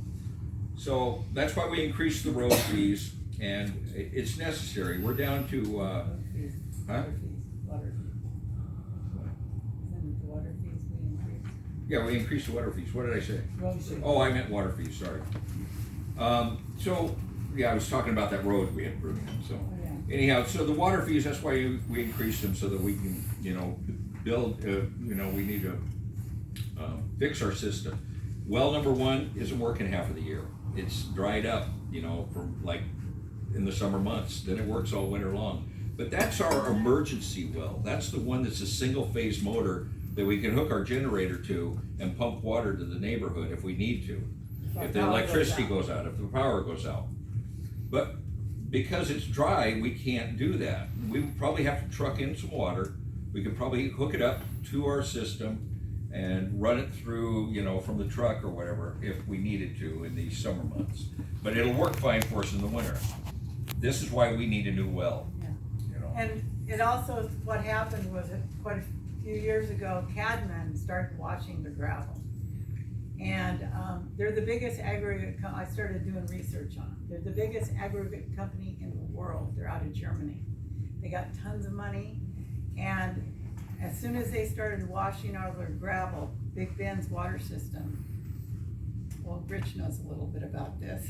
So that's why we increased the road fees, and it's necessary. We're down to, Water fees. Water fees we increased. Yeah, we increased the water fees. What did I say? Road fees. Oh, I meant water fees, sorry. So, yeah, I was talking about that road we had to bring in, so. Anyhow, so the water fees, that's why we increased them, so that we can, you know, build, you know, we need to fix our system. Well, number 1 isn't working half of the year. It's dried up, you know, from like in the summer months, then it works all winter long. But that's our emergency well. That's the one that's a single phase motor that we can hook our generator to and pump water to the neighborhood if we need to. If the electricity goes out, if the power goes out. But because it's dry, we can't do that. We would probably have to truck in some water. We could probably hook it up to our system and run it through, you know, from the truck or whatever, if we needed to in these summer months. But it'll work fine for us in the winter. This is why we need a new well. You know. And it also, what happened was quite a few years ago, Cadman started washing the gravel. And they're the biggest aggregate, I started doing research on them. They're the biggest aggregate company in the world. They're out of Germany. They got tons of money, and as soon as they started washing all their gravel, Big Ben's water system, well, Rich knows a little bit about this,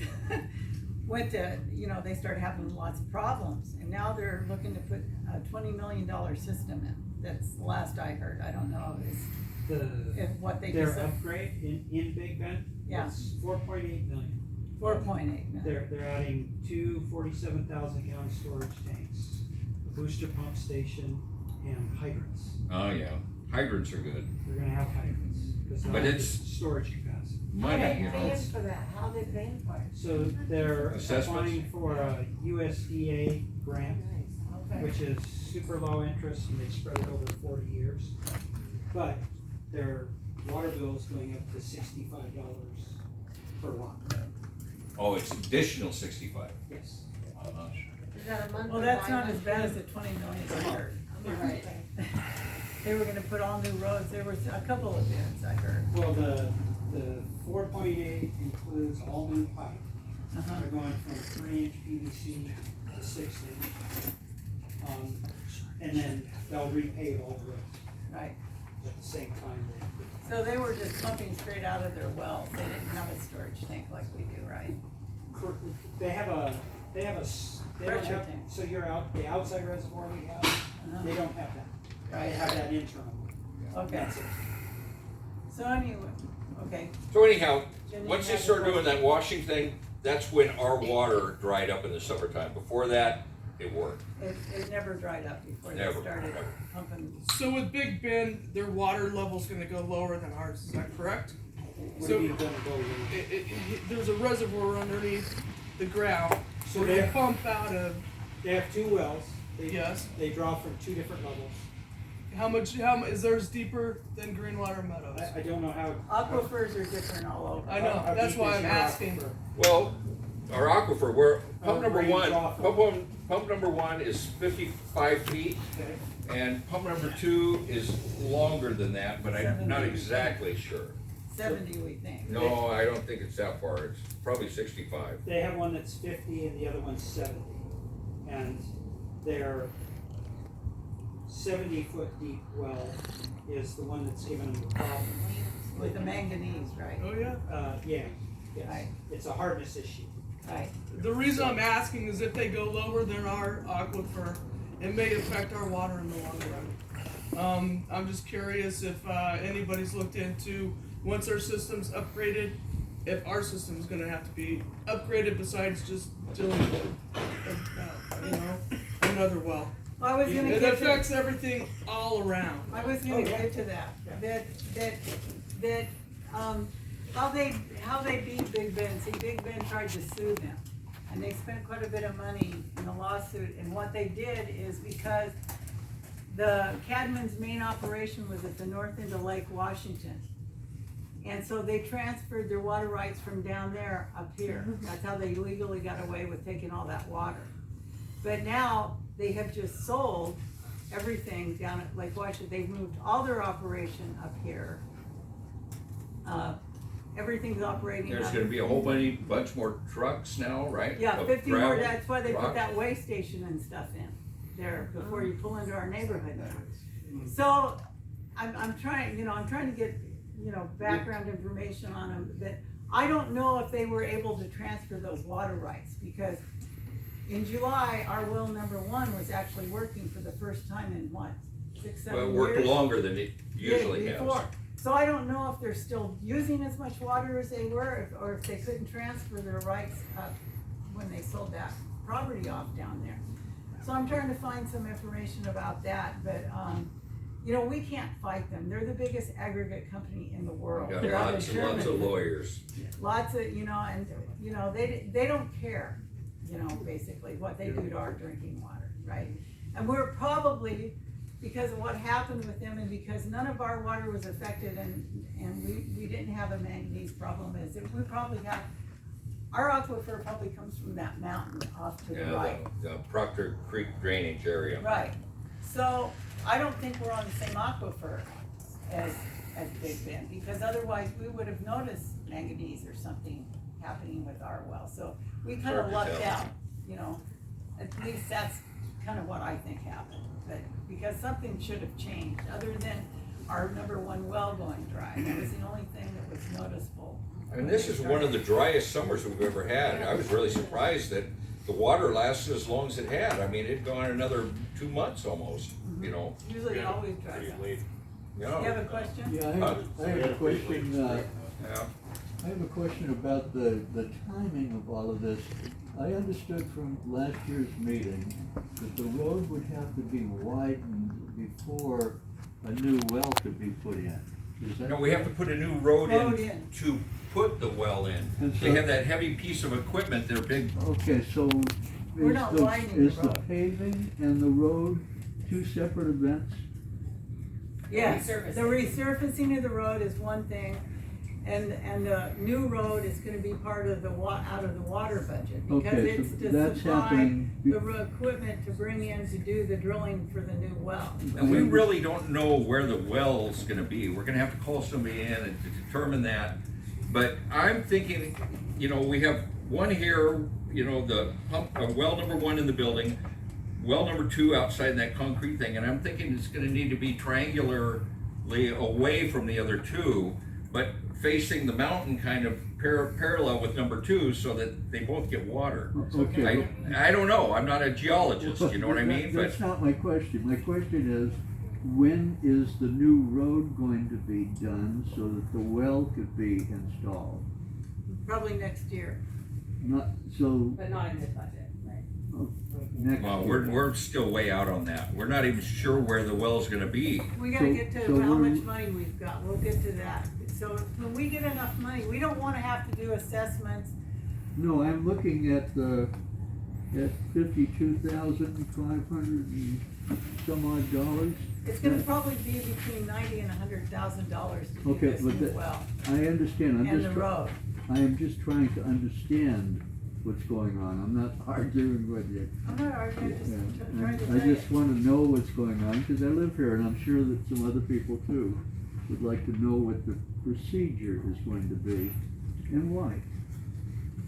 went to, you know, they started having lots of problems, and now they're looking to put a $20 million system in. That's the last I heard. I don't know if what they Their just said. upgrade in Big Bend, Yeah. it's 4.8 million. 4.8 million. They're adding 2 47,000 gallon storage tanks, a booster pump station, and hydrants. Oh, yeah. Hydrants are good. They're gonna have hydrants, because But they'll it's have storage capacity. money, you know. Paying for that, how are they paying for it? So they're Assessments. applying for a USDA grant, Okay. which is super low interest, and they spread it over 40 years. But their water bill is going up to $65 per watt. Oh, it's additional 65. Yes. Is that a month? Well, that's not as bad as the 20 million I heard. Right. They were gonna put all new roads. There was a couple of bids I heard. Well, the 4.8 includes all new pipe. Uh-huh. They're going from 3-inch PVC to 6-inch. And then they'll repave all the roads Right. at the same time. So they were just pumping straight out of their wells. They didn't have a storage tank like we do, right? They have a, they don't Pressure have, tank. so you're out, the outside reservoir we have, Uh-huh. they don't have that. They Right. have that internal. Okay. That's it. So anyway, okay. So anyhow, Jenny, once you they have start a doing question? that washing thing, that's when our water dried up in the summertime. Before that, it worked. It never dried up before they Never, started never. pumping. So with Big Bend, their water level's gonna go lower than ours, is that correct? What So do you mean gonna go with? there's a reservoir underneath the ground, So so they they have- pump out of, They have 2 wells. Yes. They draw from 2 different levels. how much, is theirs deeper than Greenwater Meadows? I don't know how. Aquifers are different all over. I know, how that's deep why is I'm your asking. aquifer? Well, our aquifer, we're, pump number range one, off of- pump number 1 is 55 feet, Okay. and pump number 2 is longer than that, but I'm not exactly sure. 70, we think. No, I don't think it's that far. It's probably 65. They have one that's 50 and the other one's 70. And their 70-foot deep well is the one that's given them the problem. With the manganese, right? Oh, yeah? Yeah, Yes, Right. it's a hardness issue. Right. The reason I'm asking is if they go lower than our aquifer, it may affect our water in the long run. I'm just curious if anybody's looked into, once our system's upgraded, if our system's gonna have to be upgraded besides just doing another well. Well, I was gonna It get affects everything all around. I was gonna get to that. How they beat Big Ben. See, Big Ben tried to sue them, and they spent quite a bit of money in the lawsuit. And what they did is because the Cadman's main operation was at the north end of Lake Washington, and so they transferred their water rights from down there up here. That's how they legally got away with taking all that water. But now they have just sold everything down at Lake Washington. They've moved all their operation up here. Everything's operating. There's up. gonna be a whole bunch more trucks now, right? Yeah, Of 50 more, gravel, that's why they put rock. that way station and stuff in there before you pull into our neighborhood. So, I'm trying to get, background information on them, but I don't know if they were able to transfer those water rights, because in July, our well number 1 was actually working for the first time in what, 6, 7 Well, years? it worked longer than it usually has. Before. So I don't know if they're still using as much water as they were, or if they couldn't transfer their rights up when they sold that property off down there. So I'm trying to find some information about that, but, we can't fight them. They're the biggest aggregate company in the world. Got They're out lots of and lots of Germany. lawyers. Lots of, they don't care, basically what they do to our drinking water, right? And we're probably, because of what happened with them, and because none of our water was affected, and we didn't have a manganese problem, is that we probably have, our aquifer probably comes from that mountain off to the right. The Proctor Creek drainage area. Right, so I don't think we're on the same aquifer as Big Ben, because otherwise we would have noticed manganese or something happening with our well, so we kind of Hard to lucked tell. out, at least that's kind of what I think happened, but because something should have changed, other than our number 1 well going dry. That was the only thing that was noticeable. And this is one of the driest summers we've ever had. I was really surprised that the water lasted as long as it had. I mean, it'd gone another 2 months almost, Usually it always dries out. You have a question? Yeah, I have a question, Yeah. I have a question about the timing of all of this. I understood from last year's meeting that the road would have to be widened before a new well could be put in. Is that No, we have to put a new road Road in in. to put the well in. And They so- have that heavy piece of equipment, they're big. Okay, so We're not widening is the the road. paving and the road 2 separate events? Yes, Resurfacing. the resurfacing of the road is one thing, and the new road is gonna be part of the out of the water budget, because Okay, so it's to that's supply happening be- the equipment to bring in to do the drilling for the new well. And we really don't know where the well's gonna be. We're gonna have to call somebody in and to determine that. But I'm thinking, we have one here, the pump, well number 1 in the building, well number 2 outside that concrete thing, and I'm thinking it's gonna need to be triangularly away from the other 2, but facing the mountain kind of parallel with number 2 so that they both get water. Okay. I don't know, I'm not a geologist, you know what I mean? But That's not my question. My question is, when is the new road going to be done so that the well could be installed? Probably next year. Not, so, But not in this budget, right? next Well, year. we're still way out on that. We're not even sure where the well's gonna be. We gotta So- get to so how we're- much money we've got, we'll get to that. So when we get enough money, we don't wanna have to do assessments. No, I'm looking at at $52,500 and some odd dollars. It's gonna probably be between $90,000 and $100,000 to do Okay, this but new that, well. I understand, And the road. I am just trying to understand what's going on. I'm not arguing with you. I'm not arguing, just Yeah, trying to I tell you. just wanna know what's going on, cause I live here, and I'm sure that some other people too would like to know what the procedure is going to be and why.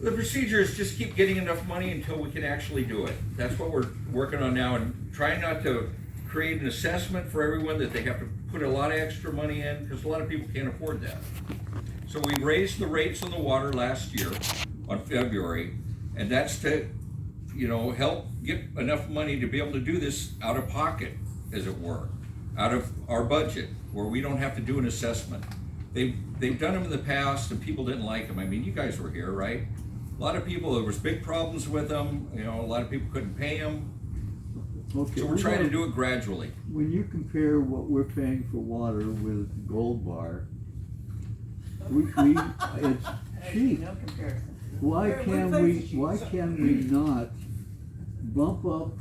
The procedure is just keep getting enough money until we can actually do it. That's what we're working on now, and trying not to create an assessment for everyone that they have to put a lot of extra money in, because a lot of people can't afford that. So we raised the rates on the water last year, on February, and that's to, you know, help get enough money to be able to do this out of pocket, as it were, out of our budget, where we don't have to do an assessment. They've done them in the past and people didn't like them. I mean, you guys were here, right? A lot of people, there was big problems with them, you know, a lot of people couldn't pay them. Okay, So we're trying to do it gradually. When you compare what we're paying for water with Gold Bar, it's cheap. No comparison. Why can we not bump up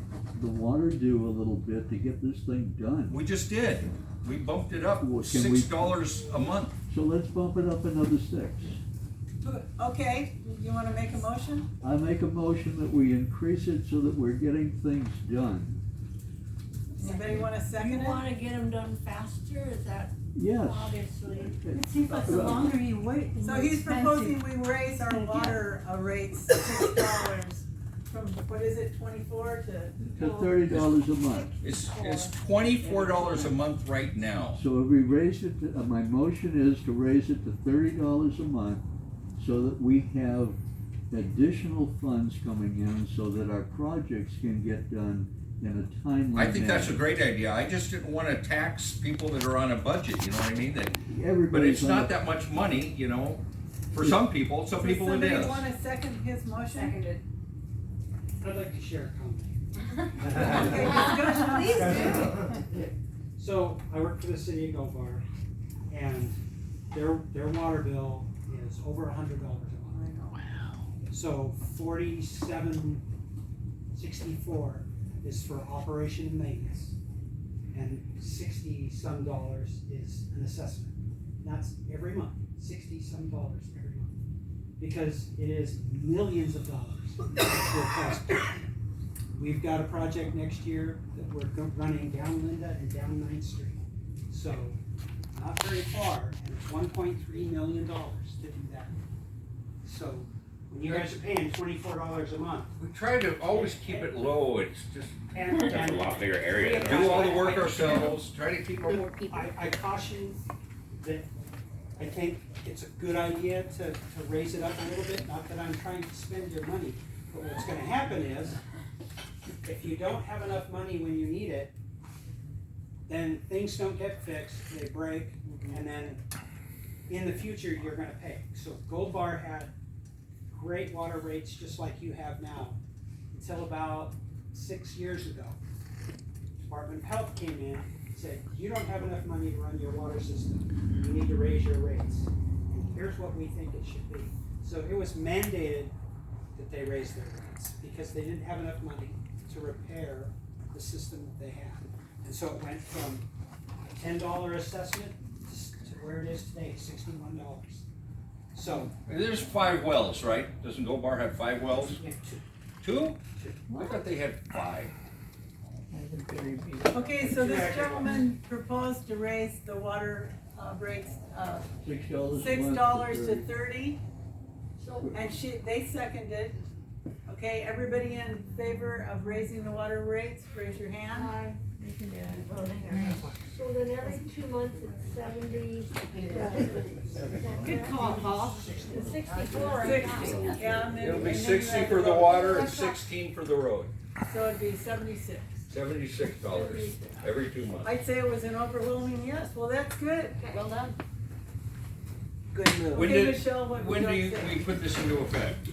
the water due a little bit to get this thing done? We just did. We bumped it up Well, can we- $6 a month. So let's bump it up another $6. Okay, you wanna make a motion? I make a motion that we increase it so that we're getting things done. Anybody wanna second You it? wanna get them done faster, is that Yes. obviously? It seems like the longer you wait, the So more he's expensive. proposing we raise our water rates $6 from, what is it, 24 To $30 a month. It's $24 a month right now. So if we raise it, my motion is to raise it to $30 a month so that we have additional funds coming in so that our projects can get done in a timely manner. I think that's a great idea. I just didn't wanna tax people that are on a budget, you know what I mean? But Everybody's it's on not a- that much money, you know, for some people it is. Somebody wanna second his motion? Seconded. I'd like to share a comment. Okay, discussion. Please do. So, I work for the city of Gold Bar, and their water bill is over $100 a month. So 47.64 is for operation and maintenance, and 60-some dollars is an assessment. And that's every month, 60-some dollars every month, because it is millions of dollars to cost. We've got a project next year that we're running down Linda and down 9th Street, so not very far, and it's $1.3 million to do that. So when you guys are paying $24 a month. We try to always keep it low, it's just. That's a lot bigger area. Do all the work ourselves, try to keep our. I caution that I think it's a good idea to raise it up a little bit, not that I'm trying to spend your money, but what's gonna happen is, if you don't have enough money when you need it, then things don't get fixed, they break, and then in the future, you're gonna pay. So Gold Bar had great water rates just like you have now, until about 6 years ago. Department of Health came in and said, you don't have enough money to run your water system, you need to raise your rates. And here's what we think it should be. So it was mandated that they raise their rates, because they didn't have enough money to repair the system that they had. And so it went from a $10 assessment to where it is today, $61. So. There's 5 wells, right? Doesn't Gold Bar have 5 wells? Yeah, 2? 2? I thought they had 5. Okay, so this gentleman proposed to raise the water rates, $6 to 30. And they seconded. Okay, everybody in favor of raising the water rates, raise your hand. Aye. You can do it. So then every 2 months it's 70. Good call, Paul. 64 right 60, now. yeah, and then. It'll be and then you 60 add for the road. water and 16 for the road. So it'd be 76. $76 every 2 months. I'd say it was an overwhelming yes. Well, that's good. Well done. Good move. When Okay, did- Michelle, what would When do you you, say? we put this into effect?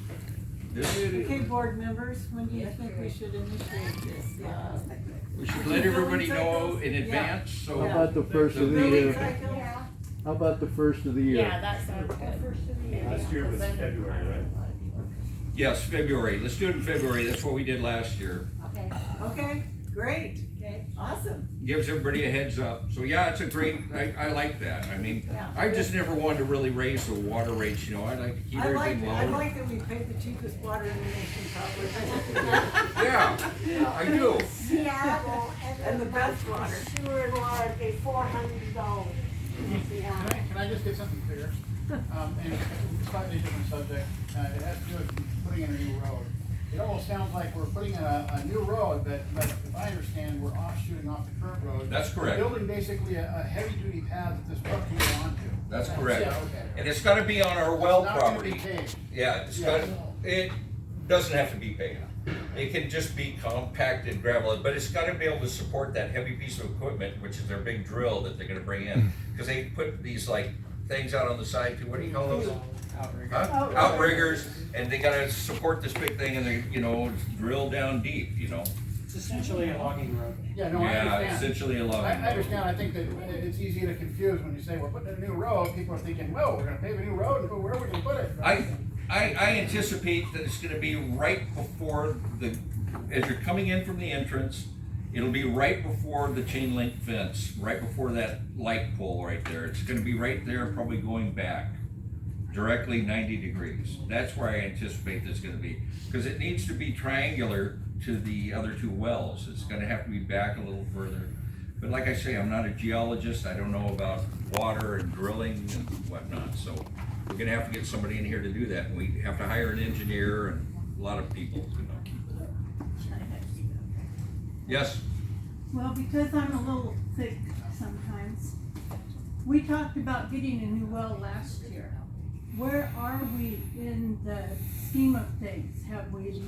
Okay, board members, when do you think we should initiate this? We should let everybody know in advance, so. How about the first of the Billing year? cycle? How about the first of the year? Yeah, that sounds good. Last year was February, right? Yes, February. Let's do it in February. That's what we did last year. Okay. Okay, great. Okay, awesome. Gives everybody a heads up. So yeah, it's a great, I like that. I mean, Yeah. I just never wanted to really raise the water rates, you know, I like to keep everything low. I like that we pay the cheapest water in the nation, probably. Yeah, I do. Seattle And the best water. Sewer and water pay $400. Can I just get something clear? And it's a slightly different subject, it has to do with putting in a new road. it almost sounds like we're putting a new road, but if I understand, we're shooting off the current road. That's correct. Building basically a heavy-duty path that this truck can go onto. That's correct. Yeah, okay. And it's gotta be on our well It's not gonna be property. paved. Yeah, it doesn't have to be paved. It can just be compacted gravel, but it's gotta be able to support that heavy piece of equipment, which is their big drill that they're gonna bring in. Cause they put these like things out on the side too, what do you call those? Huh? Outriggers, and they gotta support this big thing and they, drill down deep, It's essentially a logging road. Yeah, no, I understand. Yeah, essentially a logging I road. understand, I think that it's easy to confuse when you say we're putting in a new road, people are thinking, whoa, we're gonna pave a new road, and where are we gonna put it? I anticipate that it's gonna be right before as you're coming in from the entrance, it'll be right before the chain link fence, right before that light pole right there. It's gonna be right there, probably going back, directly 90 degrees. That's where I anticipate this gonna be. Because it needs to be triangular to the other two wells. It's gonna have to be back a little further. But like I say, I'm not a geologist. I don't know about water and drilling and whatnot, so we're gonna have to get somebody in here to do that. And we have to hire an engineer and a lot of people, Yes? Well, because I'm a little thick sometimes, we talked about getting a new well last year. Where are we in the scheme of things? Have we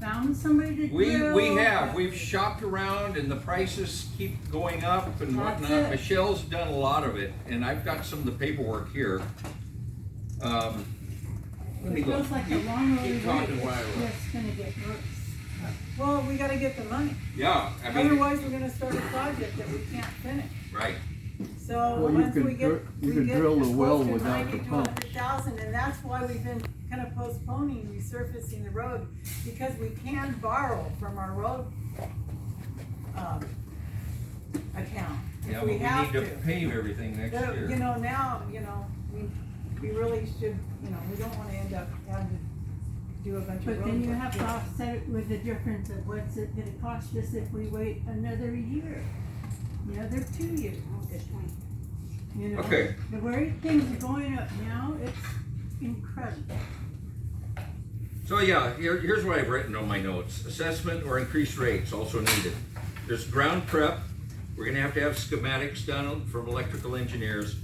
found somebody to drill? We have. We've shopped around and the prices keep going up and That's whatnot. it. Michelle's done a lot of it, and I've got some of the paperwork here. Let me It look. feels like a long road Keep away. talking while I look. It's gonna get worse. Well, we gotta get the money. Yeah, I mean, Otherwise, we're gonna start a project that we can't finish. right. So Well, you once can we get, you we can get drill the as well close to without 90 the to pump. 100,000, and that's why we've been kind of postponing resurfacing the road, because we can borrow from our road, account, Yeah, if but we we have need to. to pave everything next year. Now, we really should, we don't wanna end up having to do a bunch of road work. But then you have to offset it with the difference of what's it gonna cost us if we wait another year, another 2 years. Good point. Okay. The way things are going up now, it's incredible. So yeah, here's what I've written on my notes. Assessment or increased rates also needed. There's ground prep. We're gonna have schematics done from electrical engineers.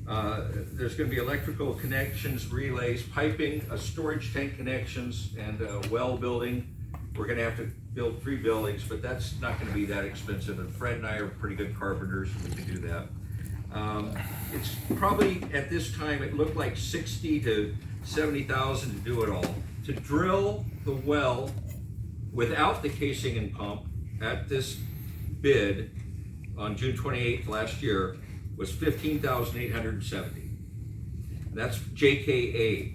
There's gonna be electrical connections, relays, piping, storage tank connections, and well building. We're gonna have to build 3 buildings, but that's not gonna be that expensive. And Fred and I are pretty good carpenters, we can do that. It's probably, at this time, it looked like 60 to 70,000 to do it all. To drill the well without the casing and pump at this bid on June 28th last year was $15,870. That's JKA.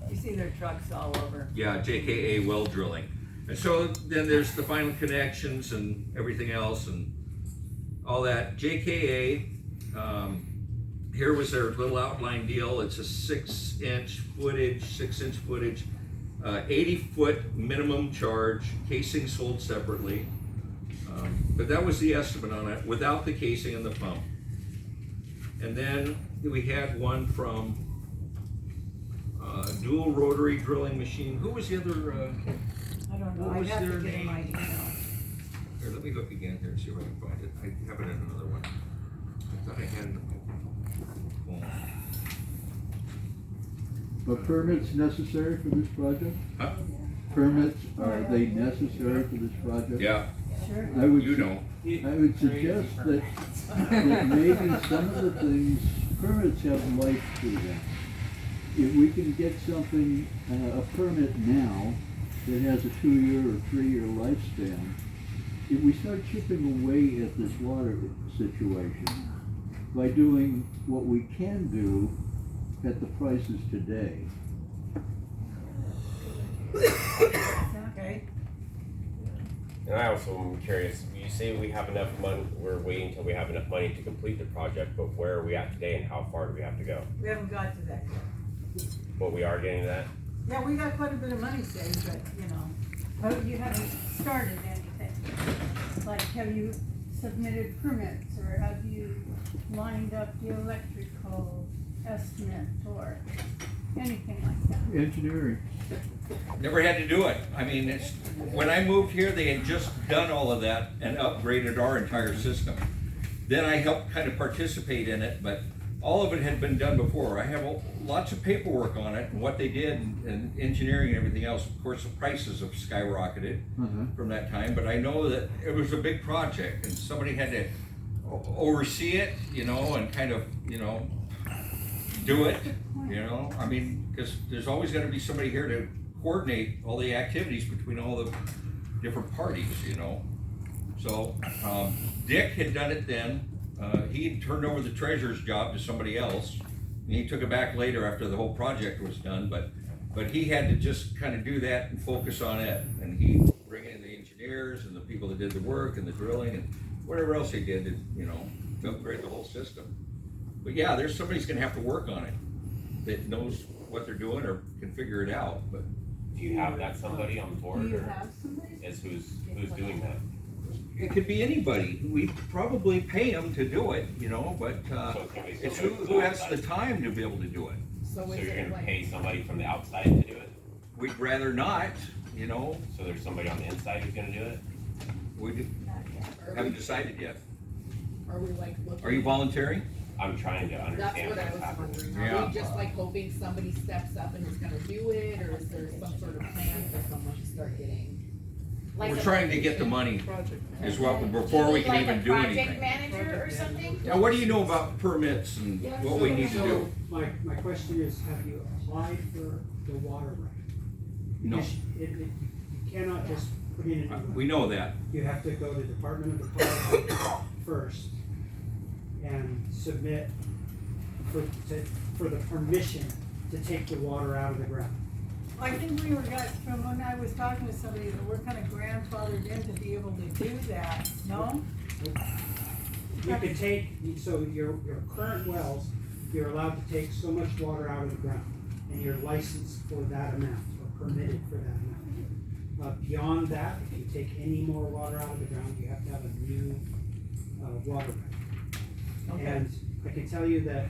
You see their trucks all over. Yeah, JKA well drilling. And so then there's the final connections and everything else and all that. JKA, here was their little outline deal. It's a 6-inch footage, 80-foot minimum charge, casing sold separately. But that was the estimate on it without the casing and the pump. And then we had one from dual rotary drilling machine. Who was the other? I don't know, What I'd was have their to get name? my email. Here, let me look again here and see if I can find it. I have it in another one. I thought I had it in my phone. Are permits necessary for this project? Huh? Permits, are they necessary for this project? Yeah. Sure. I would, You know. I would suggest that maybe some of the things, permits have life to them. If we can get something, a permit now that has a 2-year or 3-year lifespan, if we start chipping away at this water situation by doing what we can do at the prices today. Okay. And I also am curious, you say we have enough money, we're waiting until we have enough money to complete the project, but where are we at today and how far do we have to go? We haven't got to that yet. But we are getting to that? Yeah, we got quite a bit of money saved, but, But you haven't started anything. Like, have you submitted permits, or have you lined up the electrical estimate, or anything like that. Engineering. Never had to do it. I mean, it's, when I moved here, they had just done all of that and upgraded our entire system. Then I helped kind of participate in it, but all of it had been done before. I have lots of paperwork on it and what they did and engineering and everything else. Of course, the prices have skyrocketed from that time, but I know that it was a big project and somebody had to oversee it, you know, and kind of, you know, do it, you know. I mean, because there's always going to be somebody here to coordinate all the activities between all the different parties, you know. So Dick had done it then. He had turned over the treasurer's job to somebody else, and he took it back later after the whole project was done. But he had to just kind of do that and focus on it, and he bring in the engineers and the people that did the work and the drilling and whatever else he did to, you know, upgrade the whole system. But yeah, there's somebody's going to have to work on it that knows what they're doing or can figure it out. But Do you have that somebody on board, Do you or have somebody? is who's doing that? it could be anybody. We probably pay them to do it, you know, but it's who has the time to be able to do it. So So is you're it gonna like, pay somebody from the outside to do it? We'd rather not, you know. So there's somebody on the inside who's gonna do it? We haven't decided yet. are we like looking? Are you volunteering? I'm trying to That's understand what I what's was happening. wondering, Yeah. are we just like hoping somebody steps up and is gonna do it, or is there some sort of plan for someone to start getting? Like We're a- trying to get the money as well before we can even do anything. Like a project manager or something? Now, what do you know about permits and what we need to do? My question is, have you applied for the water right? No. Because you cannot just put in a. We know that. You have to go to Department of Ecology first and submit for the permission to take the water out of the ground. I think we were got, from when I was talking to somebody, that we're kind of grandfathered in to be able to do that, no? You can take, so your current wells, you're allowed to take so much water out of the ground, and you're licensed for that amount, or permitted for that amount. Beyond that, if you take any more water out of the ground, you have to have a new, water right. Okay. And I can tell you that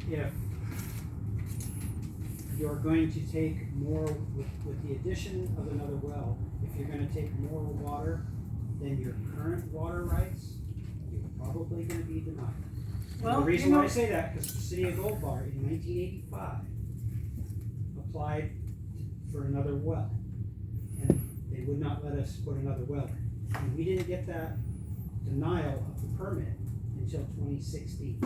if you're going to take more, with the addition of another well, if you're gonna take more water than your current water rights, you're probably gonna be denied. Well, The reason you know- why I say that, because the city of Gold Bar in 1985 applied for another well, and they would not let us put another well in. And we didn't get that denial of the permit until 2016.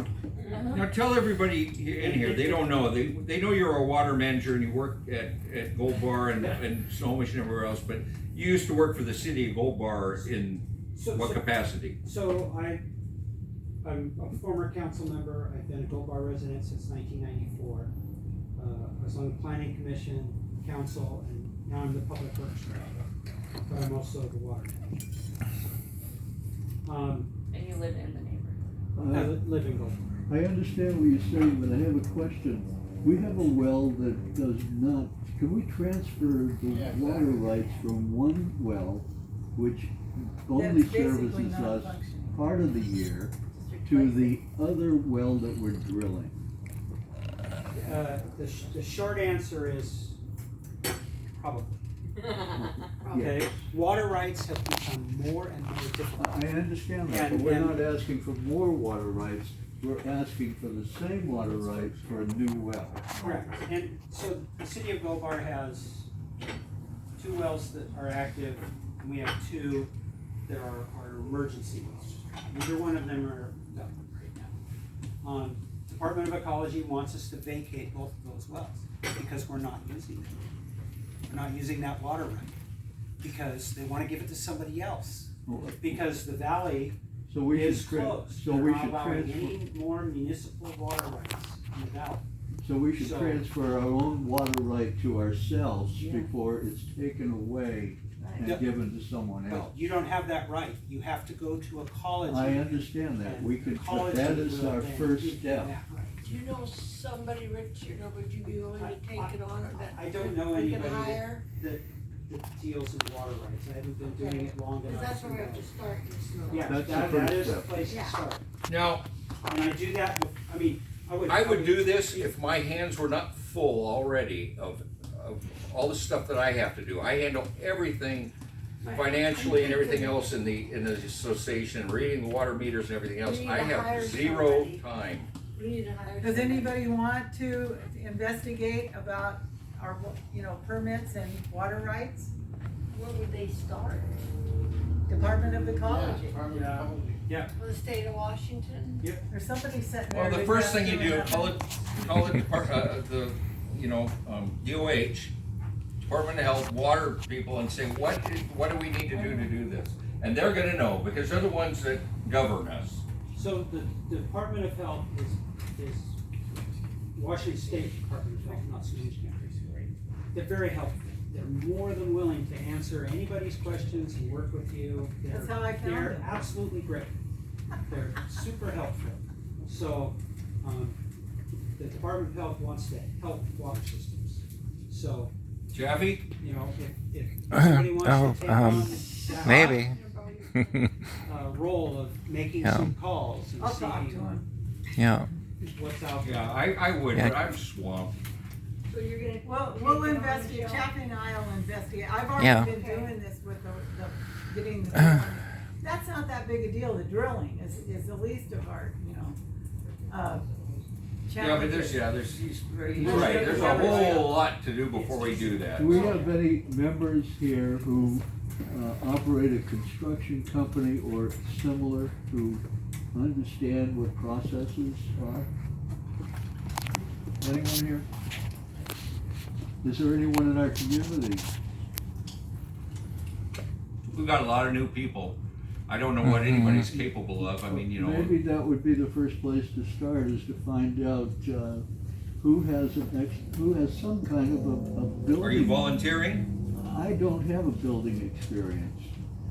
Now, tell everybody in here, they don't know, they know you're a water manager and you work at Gold Bar and Snohomish and everywhere else, but you used to work for the city of Gold Bar in what capacity? So I'm a former council member. I've been a Gold Bar resident since 1994. I was on the planning commission, council, and now I'm the public works director. But I'm also the water manager. And you live in the neighborhood. I live in Gold Bar. I understand what you're saying, but I have a question. We have a well that does not, can we transfer the water rights from one well, which only That's basically services not us functioning. part of the year, to the other well that we're drilling? The short answer is probably. Okay, water rights have become more and more difficult. I understand that, but we're not asking for more water rights, we're asking for the same water rights for a new well. Correct, and so the city of Gold Bar has 2 wells that are active, and we have 2 that are emergency wells. Neither one of them are done right now. Department of Ecology wants us to vacate both of those wells because we're not using them. We're not using that water right because they want to give it to somebody else. Because the valley is closed. So They're we not should allowing transfer. any more municipal water rights in the valley. So we should So- transfer our own water right to ourselves Yeah. before it's taken away and Right. given to someone But else. you don't have that right. You have to go to ecology. I understand that. We could, but that is our first step. Do you know somebody, Rich, or would you be willing to take it on, or that? I don't know we can anybody hire? that deals in water rights. I haven't been doing it long enough. Because that's to where we have know. to start, Yeah, That's the that first is the step. place to Yeah. start. Now, And I do that, I mean, I would do this if my hands were not full already of all the stuff that I have to do. I handle everything financially and everything else in the association, reading the water meters and everything else. I have zero time. We need to hire. Does anybody want to investigate about our, permits and water rights? Where would they start? Department of Ecology. Yeah. For the state of Washington? Yep. There's somebody sitting there. Well, the who's first not thing you doing do, nothing. call it DOH, Department of Health, water people, and say, what do we need to do this? And they're gonna know, because they're the ones that govern us. So the Department of Health is Washington State Department of Health, not Snohomish County. They're very helpful. They're more than willing to answer anybody's questions and work with you. That's how I found They're them. absolutely great. They're super helpful. So, the Department of Health wants to help water systems. So, Jaffe? If somebody wants to take on that maybe. role of making Yeah. some calls and I'll talk to seeing him. Yeah. what's out there. Yeah, I would, Yeah. but I'm swamped. So you're gonna. We'll take it on, investigate, Michelle? Chappie and I'll investigate. I've Yeah. already been doing this with the getting the drilling. That's not that big a deal. The drilling is the least of our, Yeah, but challenges. he's right, there's a whole lot to do before we do that. Do we have any members here who operate a construction company or similar who understand what processes are? Anyone here? Is there anyone in our community? We've got a lot of new people. I don't know what anybody's capable of. I mean, Maybe that would be the first place to start, is to find out who has some kind of a building. Are you volunteering? I don't have a building experience,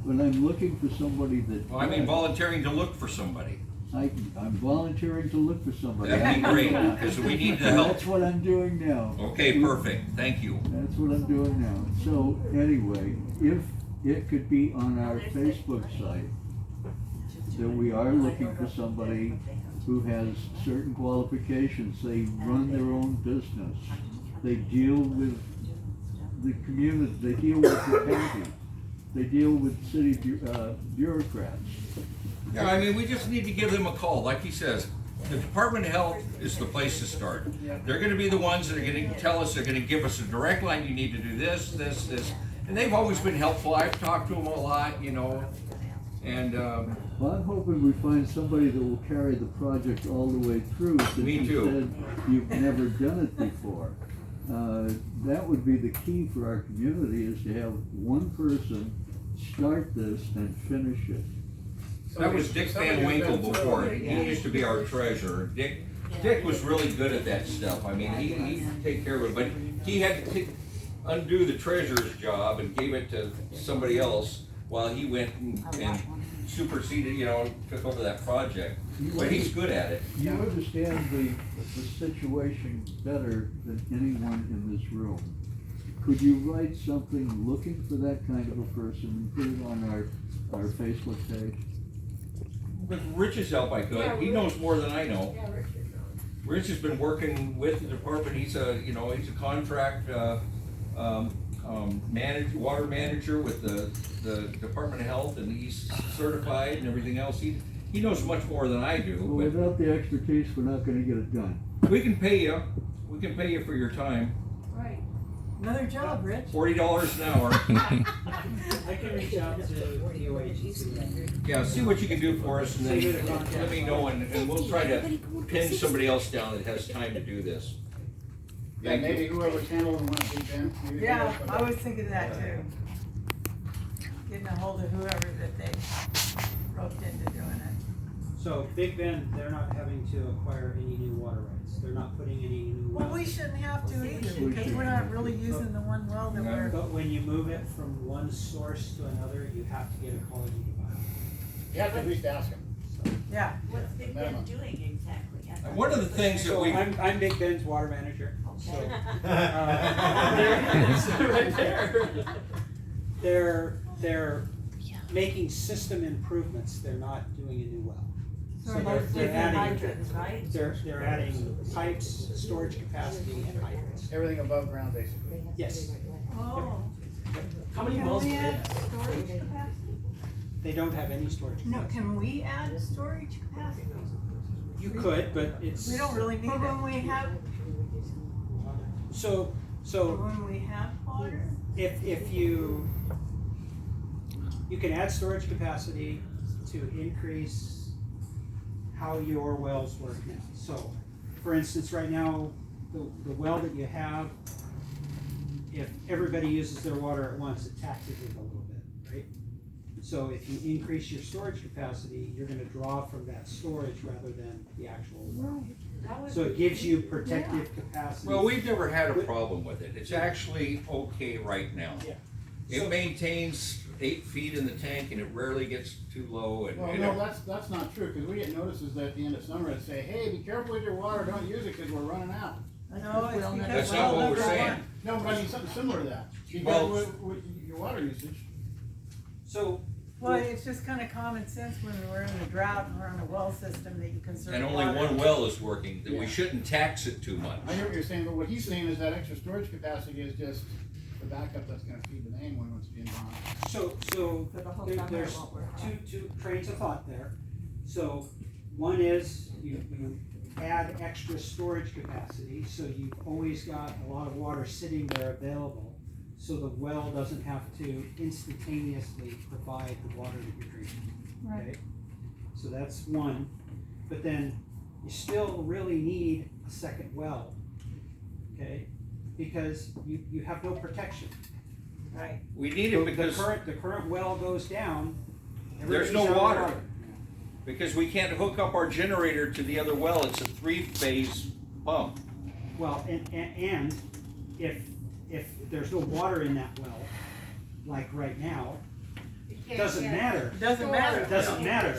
but I'm looking for somebody that. Well, I mean volunteering to look for somebody. I'm volunteering to look for somebody. That'd be great, because we need the help. That's what I'm doing now. Okay, perfect, thank you. That's what I'm doing now. So anyway, if it could be on our Facebook site that we are looking for somebody who has certain qualifications, they run their own business, they deal with the community, they deal with the county, they deal with city bureaucrats. Yeah, I mean, we just need to give them a call, like he says. The Department of Health is the place to start. They're gonna be the ones that are gonna tell us, they're gonna give us a direct line, you need to do this, this, this. And they've always been helpful. I've talked to them a lot, and, Well, I'm hoping we find somebody that will carry the project all the way through, since Me you too. said you've never done it before. That would be the key for our community, is to have one person start this and finish it. that was Dick Van Winkle before. He used to be our treasurer. Dick was really good at that stuff. I mean, he'd take care of it, but he had to undo the treasurer's job and gave it to somebody else while he went and superseded, took over that project. But he's good at it. You understand the situation better than anyone in this room. Could you write something looking for that kind of a person and put it on our Facebook page? With Rich's help, I could. Yeah, He knows more than I know. Yeah, Richard. Rich has been working with the department. He's a contract, water manager with the Department of Health, and he's certified and everything else. He knows much more than I do. Well, without the expertise, we're not gonna get it done. But we can pay you. We can pay you for your time. Right. Another job, Rich. $40 an hour. I can reach out to DOH. Yeah, see what you can do for us, and then let me know, and we'll try to pin somebody else down that has time to do this. Yeah, Thank maybe you. whoever's handling one, Ben. maybe they Yeah, have I some- was thinking that too. Getting a hold of whoever that they roped into doing it. So Big Bend, they're not having to acquire any new water rights. They're not putting any new Well, wells. we shouldn't have to either, because we're not really using the one well that we're. But when you move it from one source to another, you have to get a college file. You have to at least ask them. Yeah. What's Big Ben doing exactly? One of the things that So we. I'm Big Ben's water manager, so. They're making system improvements, they're not doing a new well. So Most they're different adding, hydrants, right? they're adding pipes, storage capacity, and hydrants. Everything above ground, basically. Yes, Oh. How many Can wells we do they add have? storage capacity? they don't have any storage. No, can we add storage capacity? You could, but it's. We don't really need For it. when we have, So, for when we have water? if you can add storage capacity to increase how your wells work now. So, for instance, right now, the well that you have, if everybody uses their water at once, it taxes it a little bit, right? So if you increase your storage capacity, you're gonna draw from that storage rather than the actual well. So it gives you protective capacity. Well, we've never had a problem with it. It's actually okay right now. Yeah. It maintains 8 feet in the tank and it rarely gets too low and. Well, no, that's not true, because we get notices at the end of summer that say, hey, be careful with your water, don't use it because we're running out. No, it's because. That's not what we're saying. No, but I mean something similar to that, Well- because with your water usage. So. Well, it's just kinda common sense when we're in a drought and we're on a well system that you conserve And water. only one well is working, that we Yeah. shouldn't tax it too much. I hear what you're saying, but what he's saying is that extra storage capacity is just the backup that's gonna feed the main when it's being drawn. So For the whole there- summer, there's it won't work. two trains of thought there. So one is you add extra storage capacity, so you've always got a lot of water sitting there available. So the well doesn't have to instantaneously provide the water that you're drinking, okay? Right. So that's one, but then you still really need a second well, okay? Because you have no protection. Right. We need it because The current well goes down. there's everybody's no out of water. Because we can't hook up our generator to the other well, it's a 3-phase pump. Well, and if there's no water in that well, like right now, it doesn't matter. It doesn't matter. It doesn't matter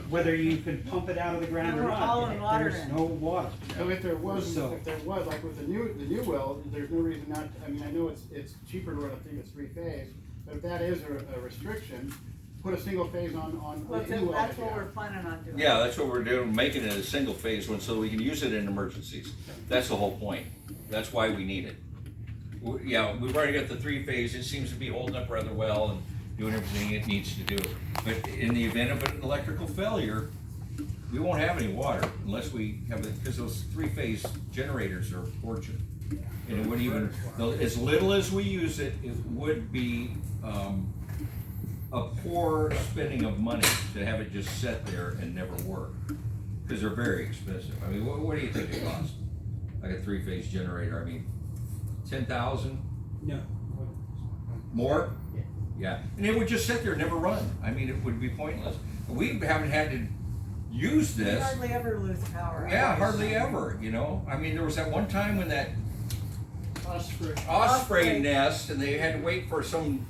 whether you can pump it out of the ground or We're not. hauling water There's in. no water. So if there was, So- like with the new well, there's no reason not, I mean, I know it's cheaper to run a thing that's 3-phase, but if that is a restriction, put a single phase on Well, any well. that's that you what have. we're planning on doing. Yeah, that's what we're doing, making it a single phase one so we can use it in emergencies. That's the whole point. That's why we need it. Yeah, we've already got the 3-phase, it seems to be holding up rather well and doing everything it needs to do. But in the event of an electrical failure, we won't have any water unless we have it, because those 3-phase generators are a fortune. And it wouldn't even, as little as we use it, it would be, a poor spending of money to have it just sit there and never work. Cause they're very expensive. I mean, what do you think it costs? Like a 3-phase generator, I mean, 10,000? No. More? Yeah, and it would just sit there and never run. I mean, it would be pointless. We haven't had to use We this. hardly ever lose power. Yeah, hardly ever, you know? I mean, there was that one time when that Osprey. osprey nest, and they had to wait for some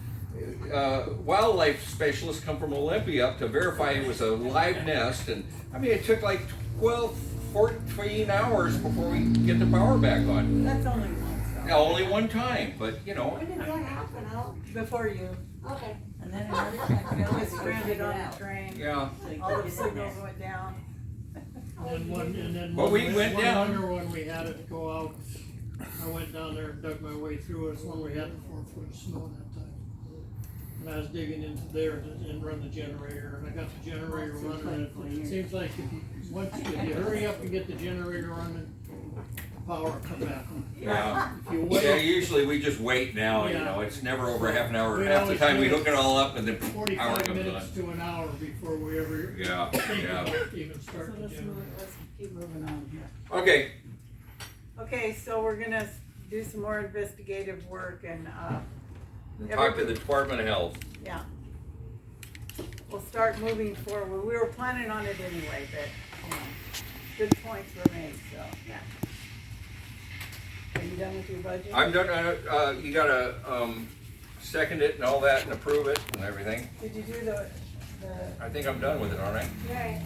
wildlife specialist come from Olympia to verify it was a live nest, and I mean, it took like 12, 14 hours before we get the power back on. That's only once though. Yeah, only one time, but you know. When did that happen, Al? Before you. Okay. And then another time, it was stranded on the train. Yeah. All the signals went down. And then But we went one down. longer one, we had it go out. I went down there and dug my way through it. It's one we had the 4 foot of snow that time. And I was digging into there and run the generator, and I got the generator running. And it seems like if you hurry up and get the generator running, power will come back on. Yeah. If you wait. Yeah, usually we just wait now, you Yeah. know, it's never over half an hour. We Half the always time we do hook it all up and then power 45 comes on. minutes to an hour before we ever Yeah, think yeah. about even starting the Let's generator. keep moving on here. Okay, Okay, so we're gonna do some more investigative work and, talk to the Department of Health. yeah. We'll start moving forward. We were planning on it anyway, but, good points were made, so. Yeah. Are you done with your budget? I'm done, you gotta, second it and all that and approve it and everything. Did you do the, I think I'm done with it, aren't I? right,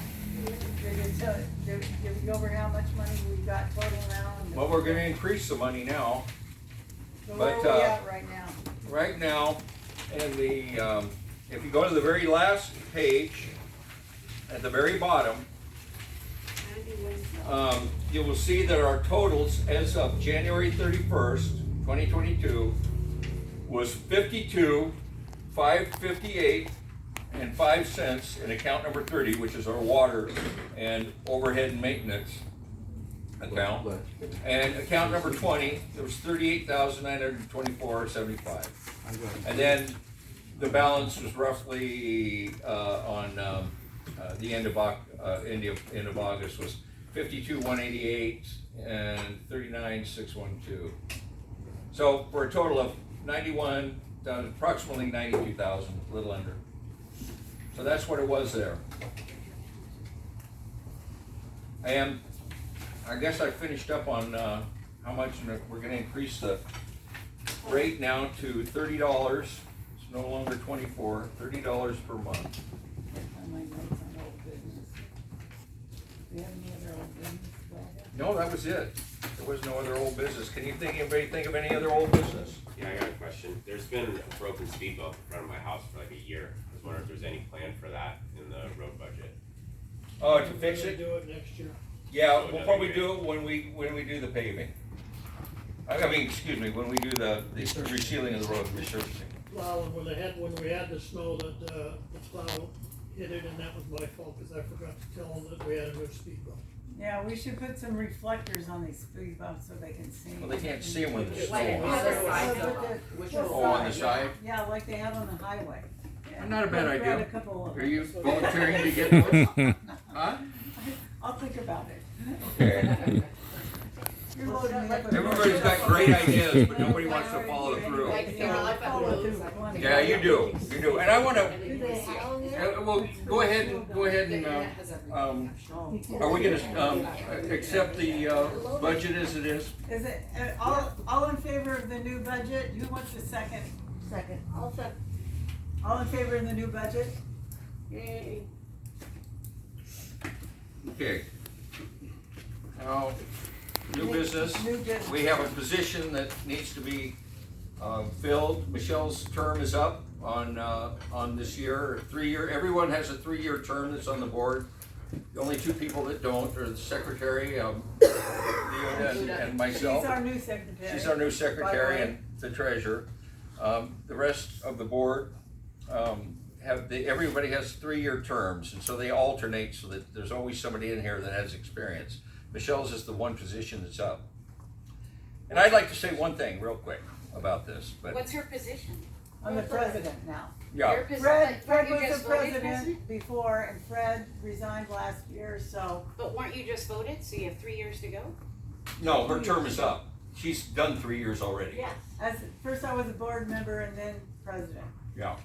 did you go over how much money we got total now? and- Well, we're gonna increase the money now. So where are but, we at right now? Right now, in the, if you go to the very last page, at the very bottom, You will see that our totals as of January 31st, 2022 was 52,558.05 in account number 30, which is our water and overhead and maintenance account. And account number 20, there was 38,924.75. And then the balance was roughly on the end of August was 52,188 and 39,612. So for a total of 91, approximately 92,000, a little under. So that's what it was there. And I guess I finished up on how much we're going to increase the rate now to $30. It's no longer $24, $30 per month. No, that was it. There was no other old business. Can you anybody think of any other old business? Yeah, I got a question. There's been a broken speed bump in front of my house for like a year. I was wondering if there's any plan for that in the road budget. Oh, to fix We're it? gonna do it next year. Yeah, we'll probably do it when we do the paving. I mean, excuse me, when we do the resealing of the road, resurfacing. Well, when we had the snow that, the plow hit it, and that was my fault, cause I forgot to tell them that we had a new speed bump. Yeah, we should put some reflectors on these speed bumps so they can see. Well, they can't see them when there's snow. Oh, on the side? Yeah, like they have on the highway. Not a bad We'll grab idea. a couple of Are you them. volunteering to get one? Huh? I'll think about it. Okay. You're loading me up. Everybody's got great ideas, but nobody wants to follow through. Yeah, you do, and I wanna, well, go ahead and, are we gonna, accept the, budget as it is? Is it, all in favor of the new budget? Who wants a second? Second. I'll second. All in favor of the new budget? Yay. Okay. Now, new business. New business. We have a position that needs to be filled. Michelle's term is up on this year, 3-year. Everyone has a 3-year term that's on the board. The only 2 people that don't are the secretary, Leona and myself. She's our new secretary. She's our new secretary and the treasurer. The rest of the board everybody has 3-year terms, and so they alternate so that there's always somebody in here that has experience. Michelle's is the one position that's up. And I'd like to say one thing real quick about this, but. What's her position? I'm the president now. Yeah. Your position, Fred you was just the voted president before, and Fred resigned last year, so. But weren't you just voted, so you have 3 years to go? No, her term is up. She's done 3 years already. Yes. First I was a board member and then president. Yeah.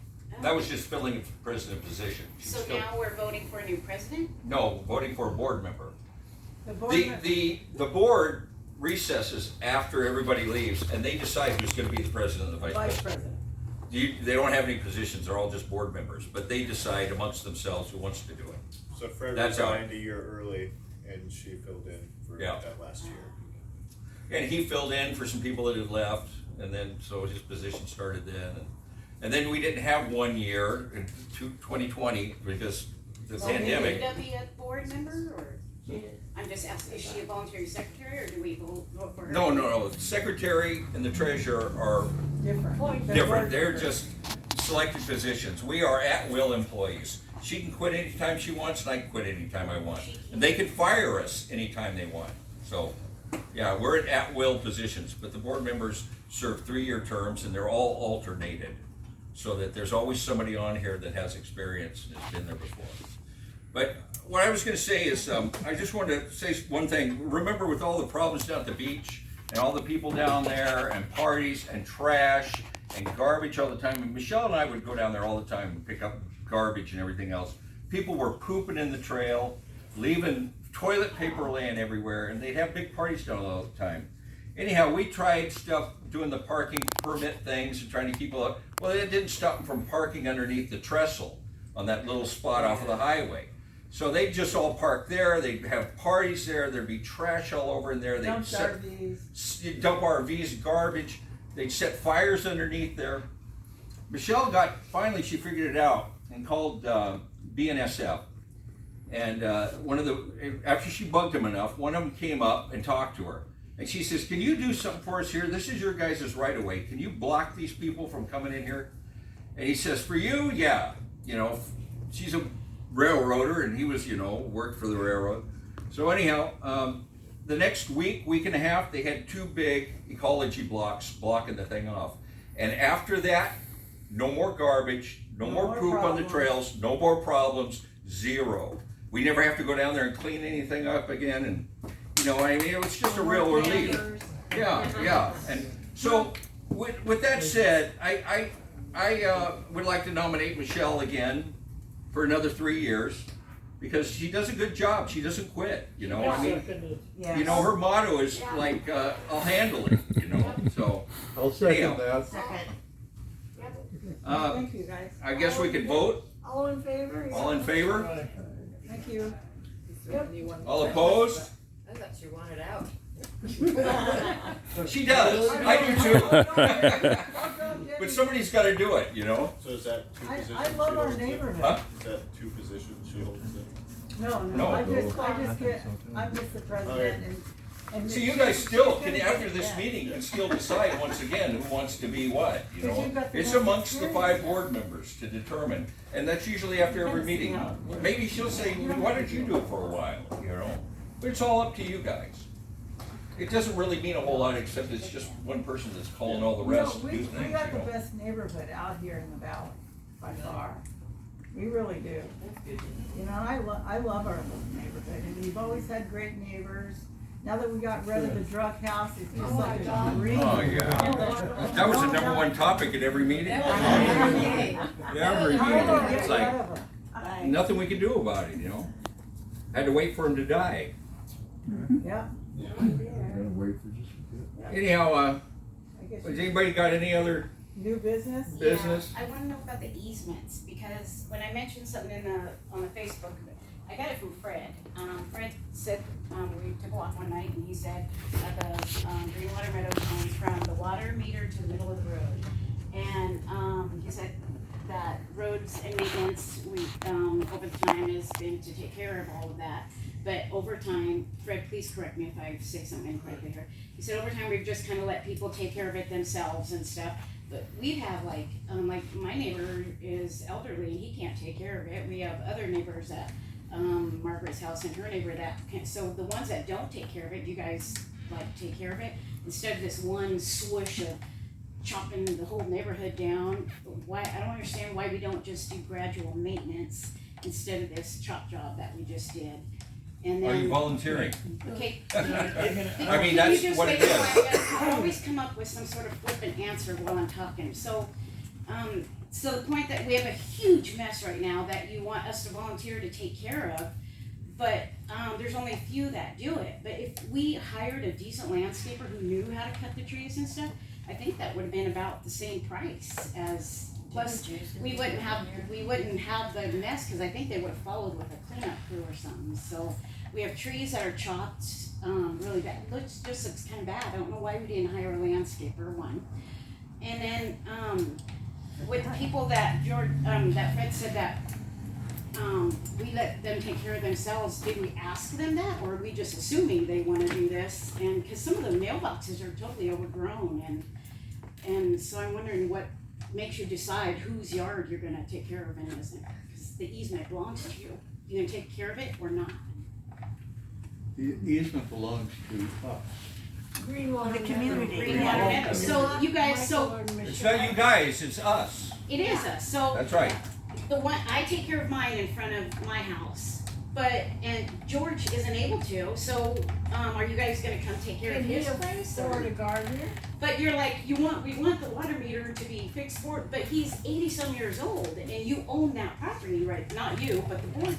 That was just filling the president position. She's So still- now we're voting for a new president? No, voting for a board member. The board The board recesses after everybody leaves, and they decide who's gonna be the president and the vice president. They don't have any positions, they're all just board members, but they decide amongst themselves who wants to do it. So Fred That's how- resigned a year early, and she filled in for Yeah. that last year. And he filled in for some people that had left, and then, so his position started then. And then we didn't have 1 year in 2020 because the pandemic. Would be a board member, or? I'm just asking, is she a voluntary secretary, or do we vote for her? No. The secretary and the treasurer are different. They're just selected positions. We are at-will employees. She can quit anytime she wants, and I can quit anytime I want. And they can fire us anytime they want. So, yeah, we're at-will positions, but the board members serve 3-year terms, and they're all alternated, so that there's always somebody on here that has experience and has been there before. But what I was gonna say is, I just wanted to say one thing. Remember, with all the problems down at the beach, and all the people down there, and parties, and trash, and garbage all the time, and Michelle and I would go down there all the time and pick up garbage and everything else. People were pooping in the trail, leaving toilet paper laying everywhere, and they'd have big parties down all the time. Anyhow, we tried stuff, doing the parking permit things and trying to keep well, it didn't stop them from parking underneath the trestle on that little spot off of the highway. So they'd just all park there, they'd have parties there, there'd be trash all over in there. Dump RVs. Dump RVs, garbage, they'd set fires underneath there. Michelle finally she figured it out and called BNSF. And after she bugged him enough, one of them came up and talked to her. And she says, can you do something for us here? This is your guys' right of way. Can you block these people from coming in here? And he says, for you, yeah. You know, she's a railroader, and he was, you know, worked for the railroad. So anyhow, the next week and a half, they had 2 big ecology blocks blocking the thing off. And after that, no more garbage, no more poop on the trails, no more problems, 0. We never have to go down there and clean anything up again, and you know, I mean, it was just a real relief. Yeah. And so, with that said, I would like to nominate Michelle again for another 3 years, because she does a good job. She doesn't quit. You know, I mean, you know, her motto is like, "I'll handle it." You know, so I'll second that. Thank you, guys. I guess we could vote. All in favor? All in favor? Thank you. All opposed? I thought you wanted out. She does. I do too. But somebody's got to do it, you know. So is that 2 positions? I love she our holds it? neighborhood. Huh? Is that 2 positions she holds it? No, No. I'm just the president, and So you guys still can, after this meeting, you can still decide once again who wants to be what, you Because know? you've got the It's most amongst the 5 experience. board members to determine, and that's usually after every meeting. Maybe she'll say, why don't you do it for a while, you know? But it's all up to you guys. It doesn't really mean a whole lot, except it's just one person that's calling all the rest to do we things, got you the know? best neighborhood out here in the valley, by far. We really do. You know, I love our little neighborhood, and we've always had great neighbors. Now that we got rid of the drug house, it's just like a dream. Oh, yeah. That was the number 1 topic at every meeting. Every meeting. It's like, nothing we could do about it, you know? Had to wait for him to die. Yeah. Anyhow, has anybody got any other new business? business? Yeah, I wanna know about the easements, because when I mentioned something on the Facebook, I got it from Fred. Fred said, we took a walk one night, and he said that the, Greenwater Meadows runs from the water meter to the middle of the road. And, he said that roads and maintenance, over time has been to take care of all of that. But over time, Fred, please correct me if I say something incorrectly here. He said over time, we've just kind of let people take care of it themselves and stuff. But we have like my neighbor is elderly and he can't take care of it. We have other neighbors at Margaret's house and her neighbor that can. So the ones that don't take care of it, you guys like take care of it instead of this one swoosh of chopping the whole neighborhood down. Why I don't understand why we don't just do gradual maintenance instead of this chop job that we just did. And then, Are you volunteering? Okay. I mean, that's what it is. I always come up with some sort of flippant answer while I'm talking. So, so the point that we have a huge mess right now that you want us to volunteer to take care of, but there's only a few that do it. But if we hired a decent landscaper who knew how to cut the trees and stuff, I think that would have been about the same price as. Plus, we wouldn't have the mess because I think they would have followed with a cleanup crew or something. So we have trees that are chopped really bad. Just looks kind of bad. I don't know why we didn't hire a landscaper. One, and then with the people that that Fred said that we let them take care of themselves. Did we ask them that, or are we just assuming they want to do this? And because some of the mailboxes are totally overgrown, and so I'm wondering what makes you decide whose yard you're gonna take care of and isn't, because the easement belongs to you. You gonna take care of it or not? The easement belongs to us. Greenwater. The community. Greenwater Meadows. So you guys, It's not you guys, it's us. it is us, so. That's right. The one, I take care of mine in front of my house, and George isn't able to, so, are you guys gonna come take care of his place? Or the gardener? But you're like, we want the water meter to be fixed for, but he's 80-some years old, and you own that property, right? Not you, but the board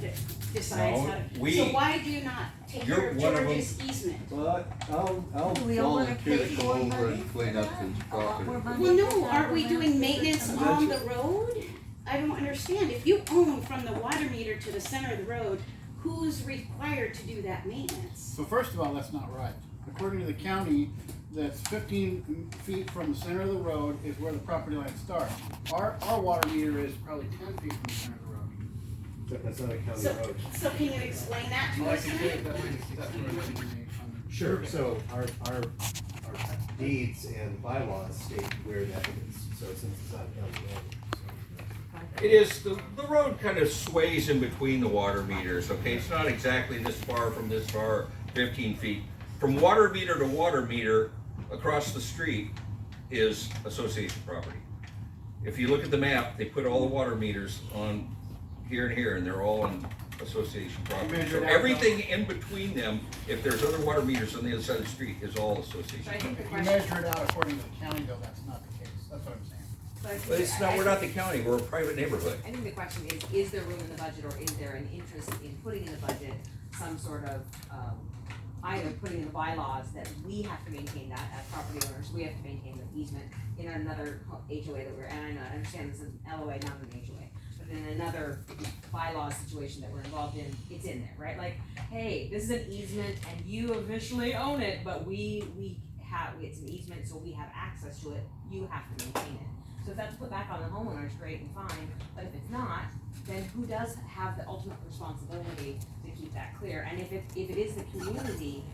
decides No, how to. we- So why do you not take care You're of one of George's easement? But I'll Do we all wanna volunteer to pay come more over money and clean up his property. Well, no, aren't we doing maintenance And on the that's- road? I don't understand. If you own from the water meter to the center of the road, who's required to do that maintenance? So first of all, that's not right. According to the county, that's 15 feet from the center of the road is where the property line starts. Our water meter is probably 10 feet from the center of the road. That's not a county So, road. so can you explain that to All I us can tonight? do is that might Sure, so our deeds and bylaws state where that is, so since it's not a county road. It is, the road kind of sways in between the water meters, okay? It's not exactly this far from this far, 15 feet. From water meter to water meter, across the street is association property. If you look at the map, they put all the water meters on here and here, and they're all on association property. measure So it out, everything in between them, if there's other water meters on the other side of the street, is all association. If you measure it out according to the county though, that's not the case, that's what I'm saying. But it's not, we're not the county, we're a private neighborhood. I think the question is there room in the budget, or is there an interest in putting in the budget some sort of, either putting in the bylaws that we have to maintain that as property owners, we have to maintain the easement in another HOA that we're, and I understand this is an LOA, not an HOA, but in another bylaw situation that we're involved in, it's in there, right? Like, hey, this is an easement and you officially own it, but we have, it's an easement, so we have access to it, you have to maintain it. So if that's put back on the homeowners, great and fine, but if it's not, then who does have the ultimate responsibility to keep that clear? And if it is the community,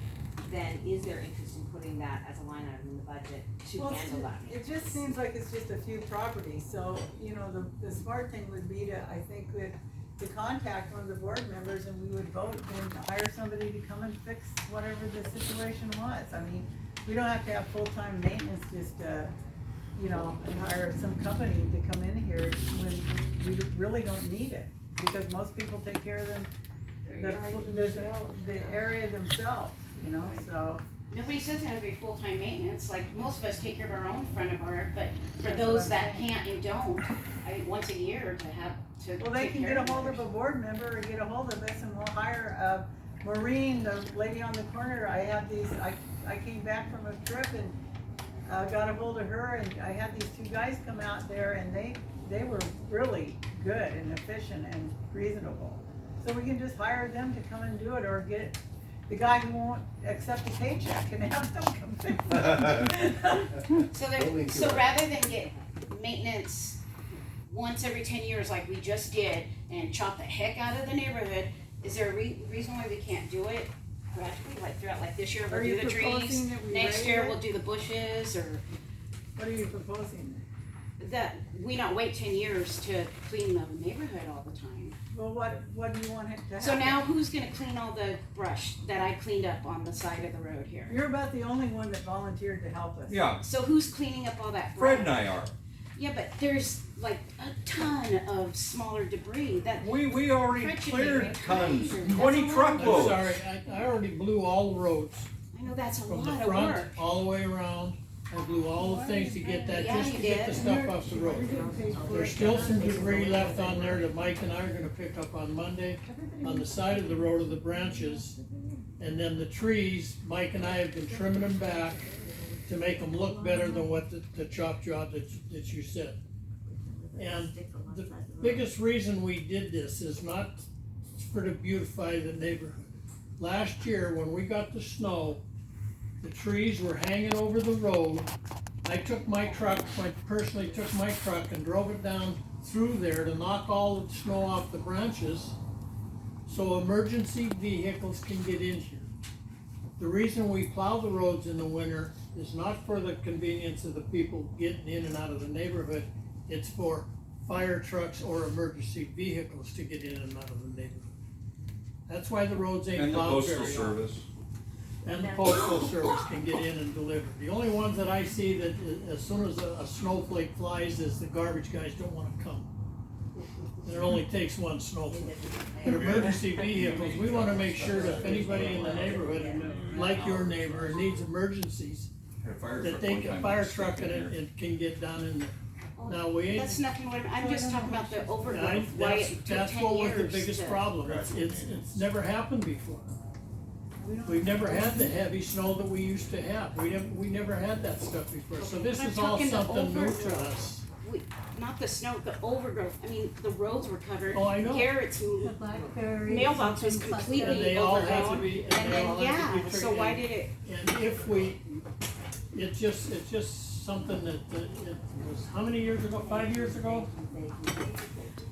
then is there interest in putting that as a line item in the budget to Well, handle that? it just seems like it's just a few properties, so, you know, the smart thing would be to, I think, to contact one of the board members and we would vote and hire somebody to come and fix whatever the situation was. I mean, we don't have to have full-time maintenance, just, you know, and hire some company to come in here when we really don't need it, because most people take care of them, the area themselves, you know, so. Nobody says it has to be full-time maintenance, like, most of us take care of our own front of our, but for That's those what that I'm saying. can't and don't, I mean, once a year to have, to Well, they take can care get a hold theirs. of a board member or get a hold of us and we'll hire, Maureen, the lady on the corner. I had these, I came back from a trip and, got a hold of her and I had these two guys come out there and they were really good and efficient and reasonable. So we can just hire them to come and do it, or get the guy who won't accept a paycheck and have them come fix it. So rather than get maintenance once every 10 years like we just did and chop the heck out of the neighborhood, is there a reason why we can't do it gradually, like throughout, like this year we'll Are do you the trees, proposing that we next raise year it? we'll do the bushes, or What are you proposing? that we not wait 10 years to clean the neighborhood all the time. Well, what do you want it to happen? So now who's gonna clean all the brush that I cleaned up on the side of the road here? You're about the only one that volunteered to help us. Yeah. So who's cleaning up all that brush? Fred and I are. Yeah, but there's like a ton of smaller debris that. We already Fred should cleared be tons, replaced. 20 That's a truckloads. I'm sorry, I already blew all the roads. I know that's a From lot the of front, work. all the way around. I blew all the things to get that, Yeah, just you to get the did. stuff off the road. There's still some debris left on there that Mike and I are gonna pick up on Monday, on the side of the road of the branches. And then the trees, Mike and I have been trimming them back to make them look better than what the chop job that you said. And the biggest reason we did this is not for to beautify the neighborhood. Last year, when we got the snow, the trees were hanging over the road. I took my truck, I personally took my truck and drove it down through there to knock all the snow off the branches so emergency vehicles can get in here. The reason we plow the roads in the winter is not for the convenience of the people getting in and out of the neighborhood. It's for fire trucks or emergency vehicles to get in and out of the neighborhood. That's why the roads ain't And the plowed postal very often. service. And the postal service can get in and deliver. The only ones that I see that as soon as a snowflake flies is the garbage guys don't wanna come. And it only takes one snowflake. But emergency vehicles, we wanna make sure that if anybody in the neighborhood, like your neighbor, needs emergencies, Had a fire that truck they one can, time fire stuck truck in and there. it can get down in there. Now, we ain't. That's nothing, I'm just talking about the overgrowth, why it took 10 years That's what was the biggest to- problem, it's never happened before. We've never had the heavy snow that we used to have, we never had that stuff before, so this But I'm is all talking the something new to overgrowth. us. Not the snow, the overgrowth, I mean, the roads were covered. Oh, I know. Garrett's mailbox was And completely they all have to overgrown, be, and and they all then, have to yeah, be so why treated. did it? And if we, it's just something that, it was, how many years ago, 5 years ago?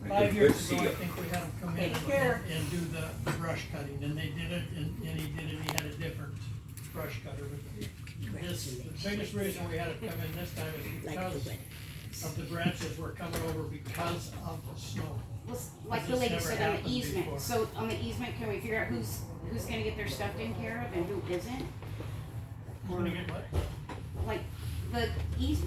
Good 5 to years see ago, I you. think we had him come in Take and, care. and do the brush cutting, and they did it, and he did it, he had a different brush cutter, but this, the biggest reason we had it come in this time is because of the branches were coming over because of the snow. Well, like the This lady never said on the happened easement, before. so on the easement, can we figure out who's gonna get their stuff taken care of and who isn't? We're gonna get what? Like,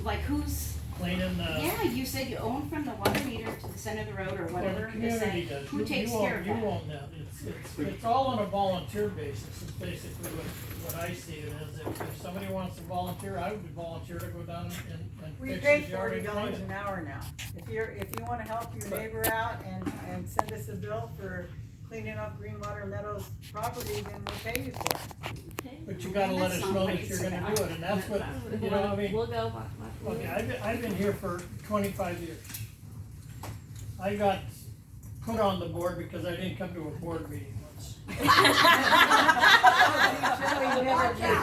like who's, Cleaning the. yeah, you said you own from the water meter to the center of the road or Well, whatever. the to community say, does. who You takes own- care of that? You own that, it's all on a volunteer basis, is basically what I see it as, if somebody wants to volunteer, I would volunteer to go down and We fix pay his yard and clean $40 it. an hour now. If you wanna help your neighbor out and send us a bill for cleaning up Greenwater Meadows property, then we'll pay you for it. But you gotta let us know that you're gonna do it, and that's what, you know, I mean. We'll go. Okay, I've been here for 25 years. I got put on the board because I didn't come to a board meeting once. They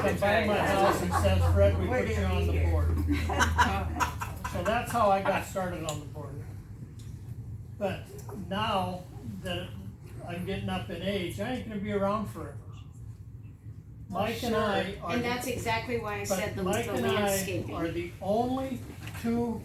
come by my house and says, Fred, we put you on the board. So that's how I got started on the board. But now that I'm getting up in age, I ain't gonna be around forever. Mike and I are. And that's exactly why I said the landscaping. Mike and I are the only two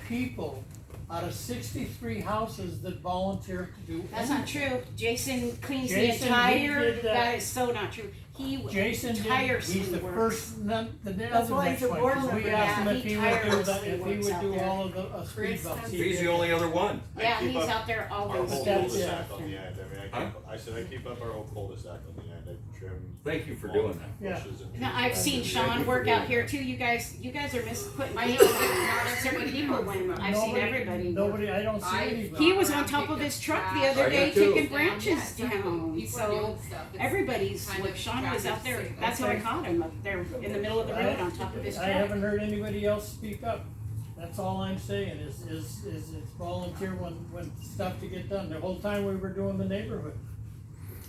people out of 63 houses that volunteer to do. That's not true. Jason cleans Jason, the he entire, did that is so not true. He Jason did, tirelessly he's the works. first, the That's other why next he's a one, board 'cause we member. asked him Yeah, if he he would do tirelessly that, if he works would out do there. all of the speed bumps. He He's did. the only other one. Yeah, keep he's up out there Our always. whole That's- cul-de-sac yeah. on the end, I said I keep up our whole cul-de-sac on the end, I trim. Thank you for all doing the that. Yeah. bushes and Now, trees I've around seen it. Sean work out here too. You guys are putting I know, on certain people when I've seen everybody. work. Nobody, I don't see anybody. He was on top of his truck the I other day did too. taking branches down. People are So doing stuff. It's everybody's, kind like of Sean was out there, drastic. that's how I caught him, up there in the middle of the road on top of his I truck. haven't heard anybody else speak up. That's all I'm saying, is it's volunteer when stuff to get done. The whole time we were doing the neighborhood.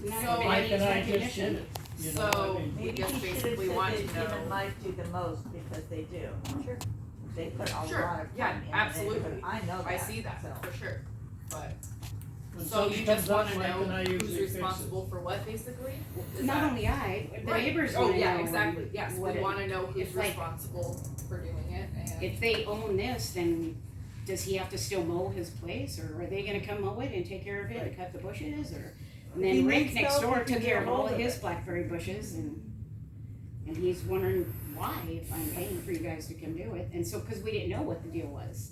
Not So, getting Mike any and I just recognition. did it, you know, I So, mean. we Maybe just he should have basically said want that to him and know. Mike do the most, because they do. Sure. They put a lot of Sure, time yeah, in the absolutely. neighborhood. I know that. I see that, so. for sure, but, When so something you comes just up, wanna Mike and I know usually who's fix it. responsible for what, basically? Is Not that- only I, the Right. neighbors Oh, wanna yeah, know. exactly, yes, what we it- wanna know who's if, like, responsible for doing it, and. If they own this, then does he have to still mow his place, or are they gonna come mow it and take care of it and cut the bushes, or? And He then Rick needs next help, door he can took get care of all hold of of his it. blackberry bushes, and he's wondering why, if I'm paying for you guys to come do it, and so, cause we didn't know what the deal was.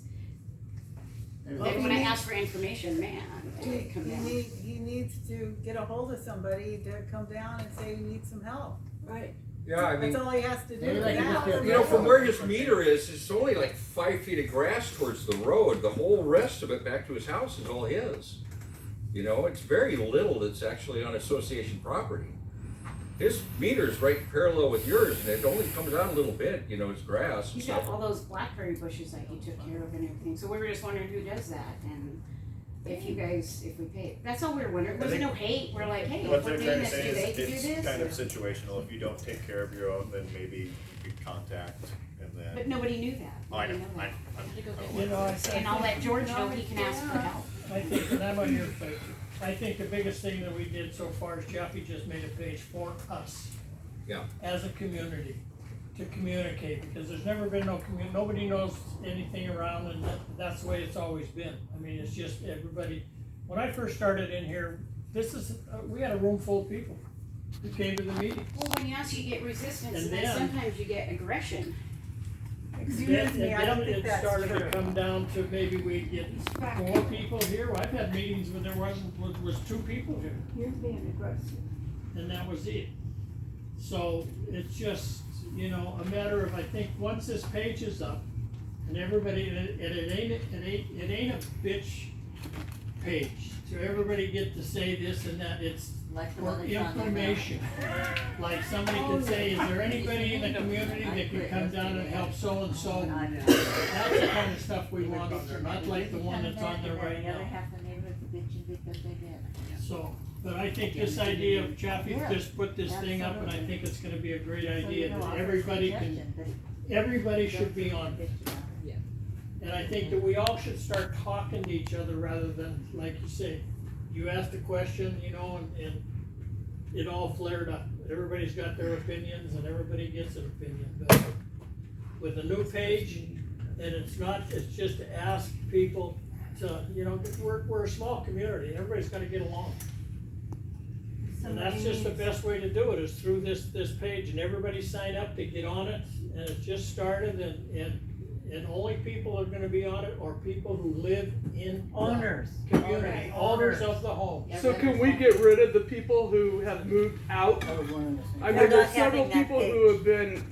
Well, Then when I he asked for information, man, it didn't come down. He needs to get a hold of somebody to come down and say he needs some help. Right. Yeah, I mean, That's all he has to do Maybe they can now. just get- you know, from where his meter is, it's only like 5 feet of grass towards the road. The whole rest of it back to his house is all his. You know, it's very little that's actually on association property. His meter's right parallel with yours, and it only comes out a little bit, you know, it's grass and He's got stuff. all those blackberry bushes that he took care of and everything, so we were just wondering who does that, and if you guys, if we pay, that's all we were wondering, there was no hate, we're like, hey, What if we're they're doing trying to this, say do they do is, this? it's kind of Or- situational, if you don't take care of your own, then maybe you could contact, and then. But nobody knew that. Oh, I know, Nobody knew that. You know, And I'll let George know he can ask for help. I think, and I'm on your side, I think the biggest thing that we did so far is Jeffy just made a page for us. Yeah. As a community, to communicate, because there's never been nobody knows anything around, and that's the way it's always been. I mean, it's just everybody, when I first started in here, we had a room full of people who came to the meeting. Well, when you ask, you get resistance, And and then then- sometimes you get aggression. Excuse Then- me, I don't And then think it that's started to true. come down to maybe we get more people here. I've had meetings where there was 2 people here. You're being aggressive. And that was it. So it's just, you know, a matter of, I think, once this page is up, and everybody, it ain't a bitch page, so everybody get to say this and that, it's Like the for one that's on the information. Like somebody could say, is there anybody in the community that can come down and help so-and-so? That's the kind of stuff we want on there, not like the one that's on there right The other now. half of the neighborhood bitching because they did. So, but I think this idea of Chaffee just put this thing up, and I think it's gonna be a great idea, that everybody can, everybody should be on it. Yeah. And I think that we all should start talking to each other rather than, like you say, you asked a question, you know, and it all flared up. Everybody's got their opinions and everybody gets an opinion, but with a new page, and it's just to ask people to, you know, we're a small community, everybody's gotta get along. And that's just the best way to do it, is through this page, and everybody sign up to get on it, and it just started, and only people are gonna be on it, or people who live in Owners. community, owners of the home. So can we get rid of the people who have moved out? I mean, there's several people who have been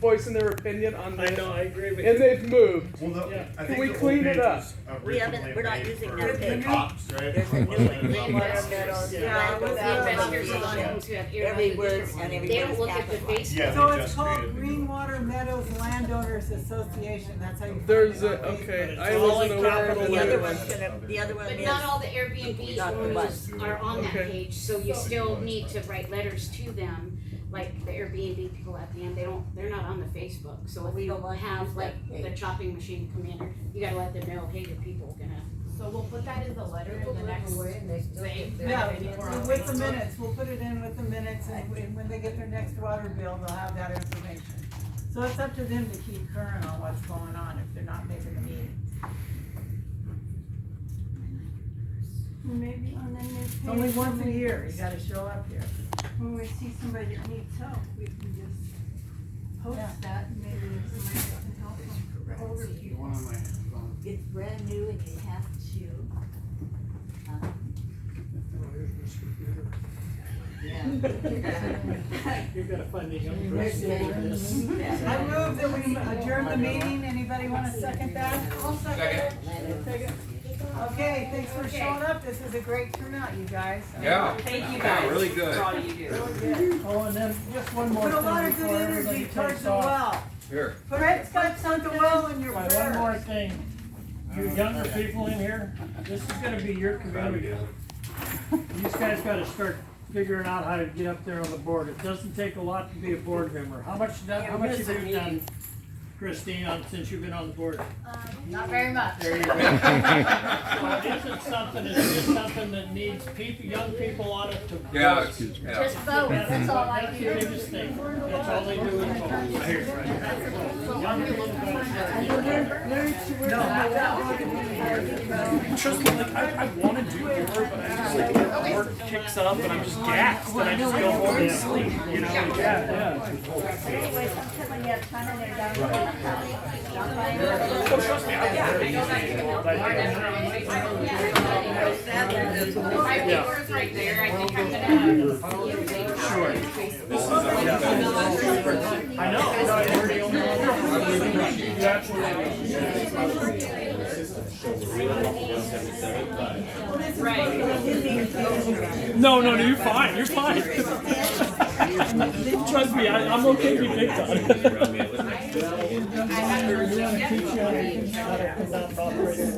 voicing their opinion on this. I know, I agree with And you. they've moved. Well, no, Yeah. I Can think we the clean old it page up? was We haven't- originally we're not made using for that page. cops, right? There's a new Greenwater Meadows. Yeah, with the investors Yeah. on it, to have Every word and everybody's They don't look at the capitalized. Facebook. Yeah, So they it's just called created the new Greenwater Meadows Landowners Association, that's how you find There's it a, on okay, Facebook. I wasn't aware of The other it. one's the other one But is. not all the Airbnb Not the owners are on that Okay. page, so you still need to write letters to them. Like the Airbnb people at the end, they're not on the Facebook, so if We you don't want to have use like that the page. chopping machine come in, or you gotta let them know, hey, the people gonna. So we'll put that in the letter in the next thing. Yeah, with the minutes, we'll put it in with the minutes, and when they get their next water bill, they'll have that information. So it's up to them to keep current on what's going on if they're not making a meeting. Maybe on the new page. It's only once a year, you gotta show up here. When we see somebody that needs help, we can just post Yeah. that, and maybe somebody that can help them, older The people. one on my phone. It's brand new and you have to, Oh, here's Mr. Computer. yeah. You gotta find the young person in this. I move that we adjourn the meeting, anybody wanna second that? I'll second it. Okay, thanks for showing up, this is a great turnout, you guys. Yeah. Thank you Yeah, guys really good. for all you do. Oh, and then just one more Put thing a lot of before good everybody energy towards takes the off. well. Here. Fred's got something well in your One prayers. more thing, you younger people in here, this is gonna be your community. These guys gotta start figuring out how to get up there on the board. It doesn't take a lot to be a board member. How much have you done, Christine, since you've been on the board? Not very much. There you go. So it isn't something, it's just something that needs people, young people on it to. Yeah, vote. yeah. Just vote, that's all I That's the do. biggest thing. That's all they do is vote. Young people Trust me, like, I wanna do more, but I just like, work kicks up and I'm just gassed and I just go home and sleep, you know? Yeah. Anyway, sometime when you have time and they're down there, Oh, trust me, My paper's right there, I think I'm gonna. Sure. This is, I know. You actually. No, you're fine, you're fine. Trust me, I'm okay to be picked on.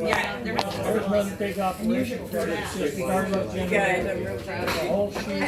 Yeah, There's one big operation for it. It's just starting up. guys are real proud of The whole sheet.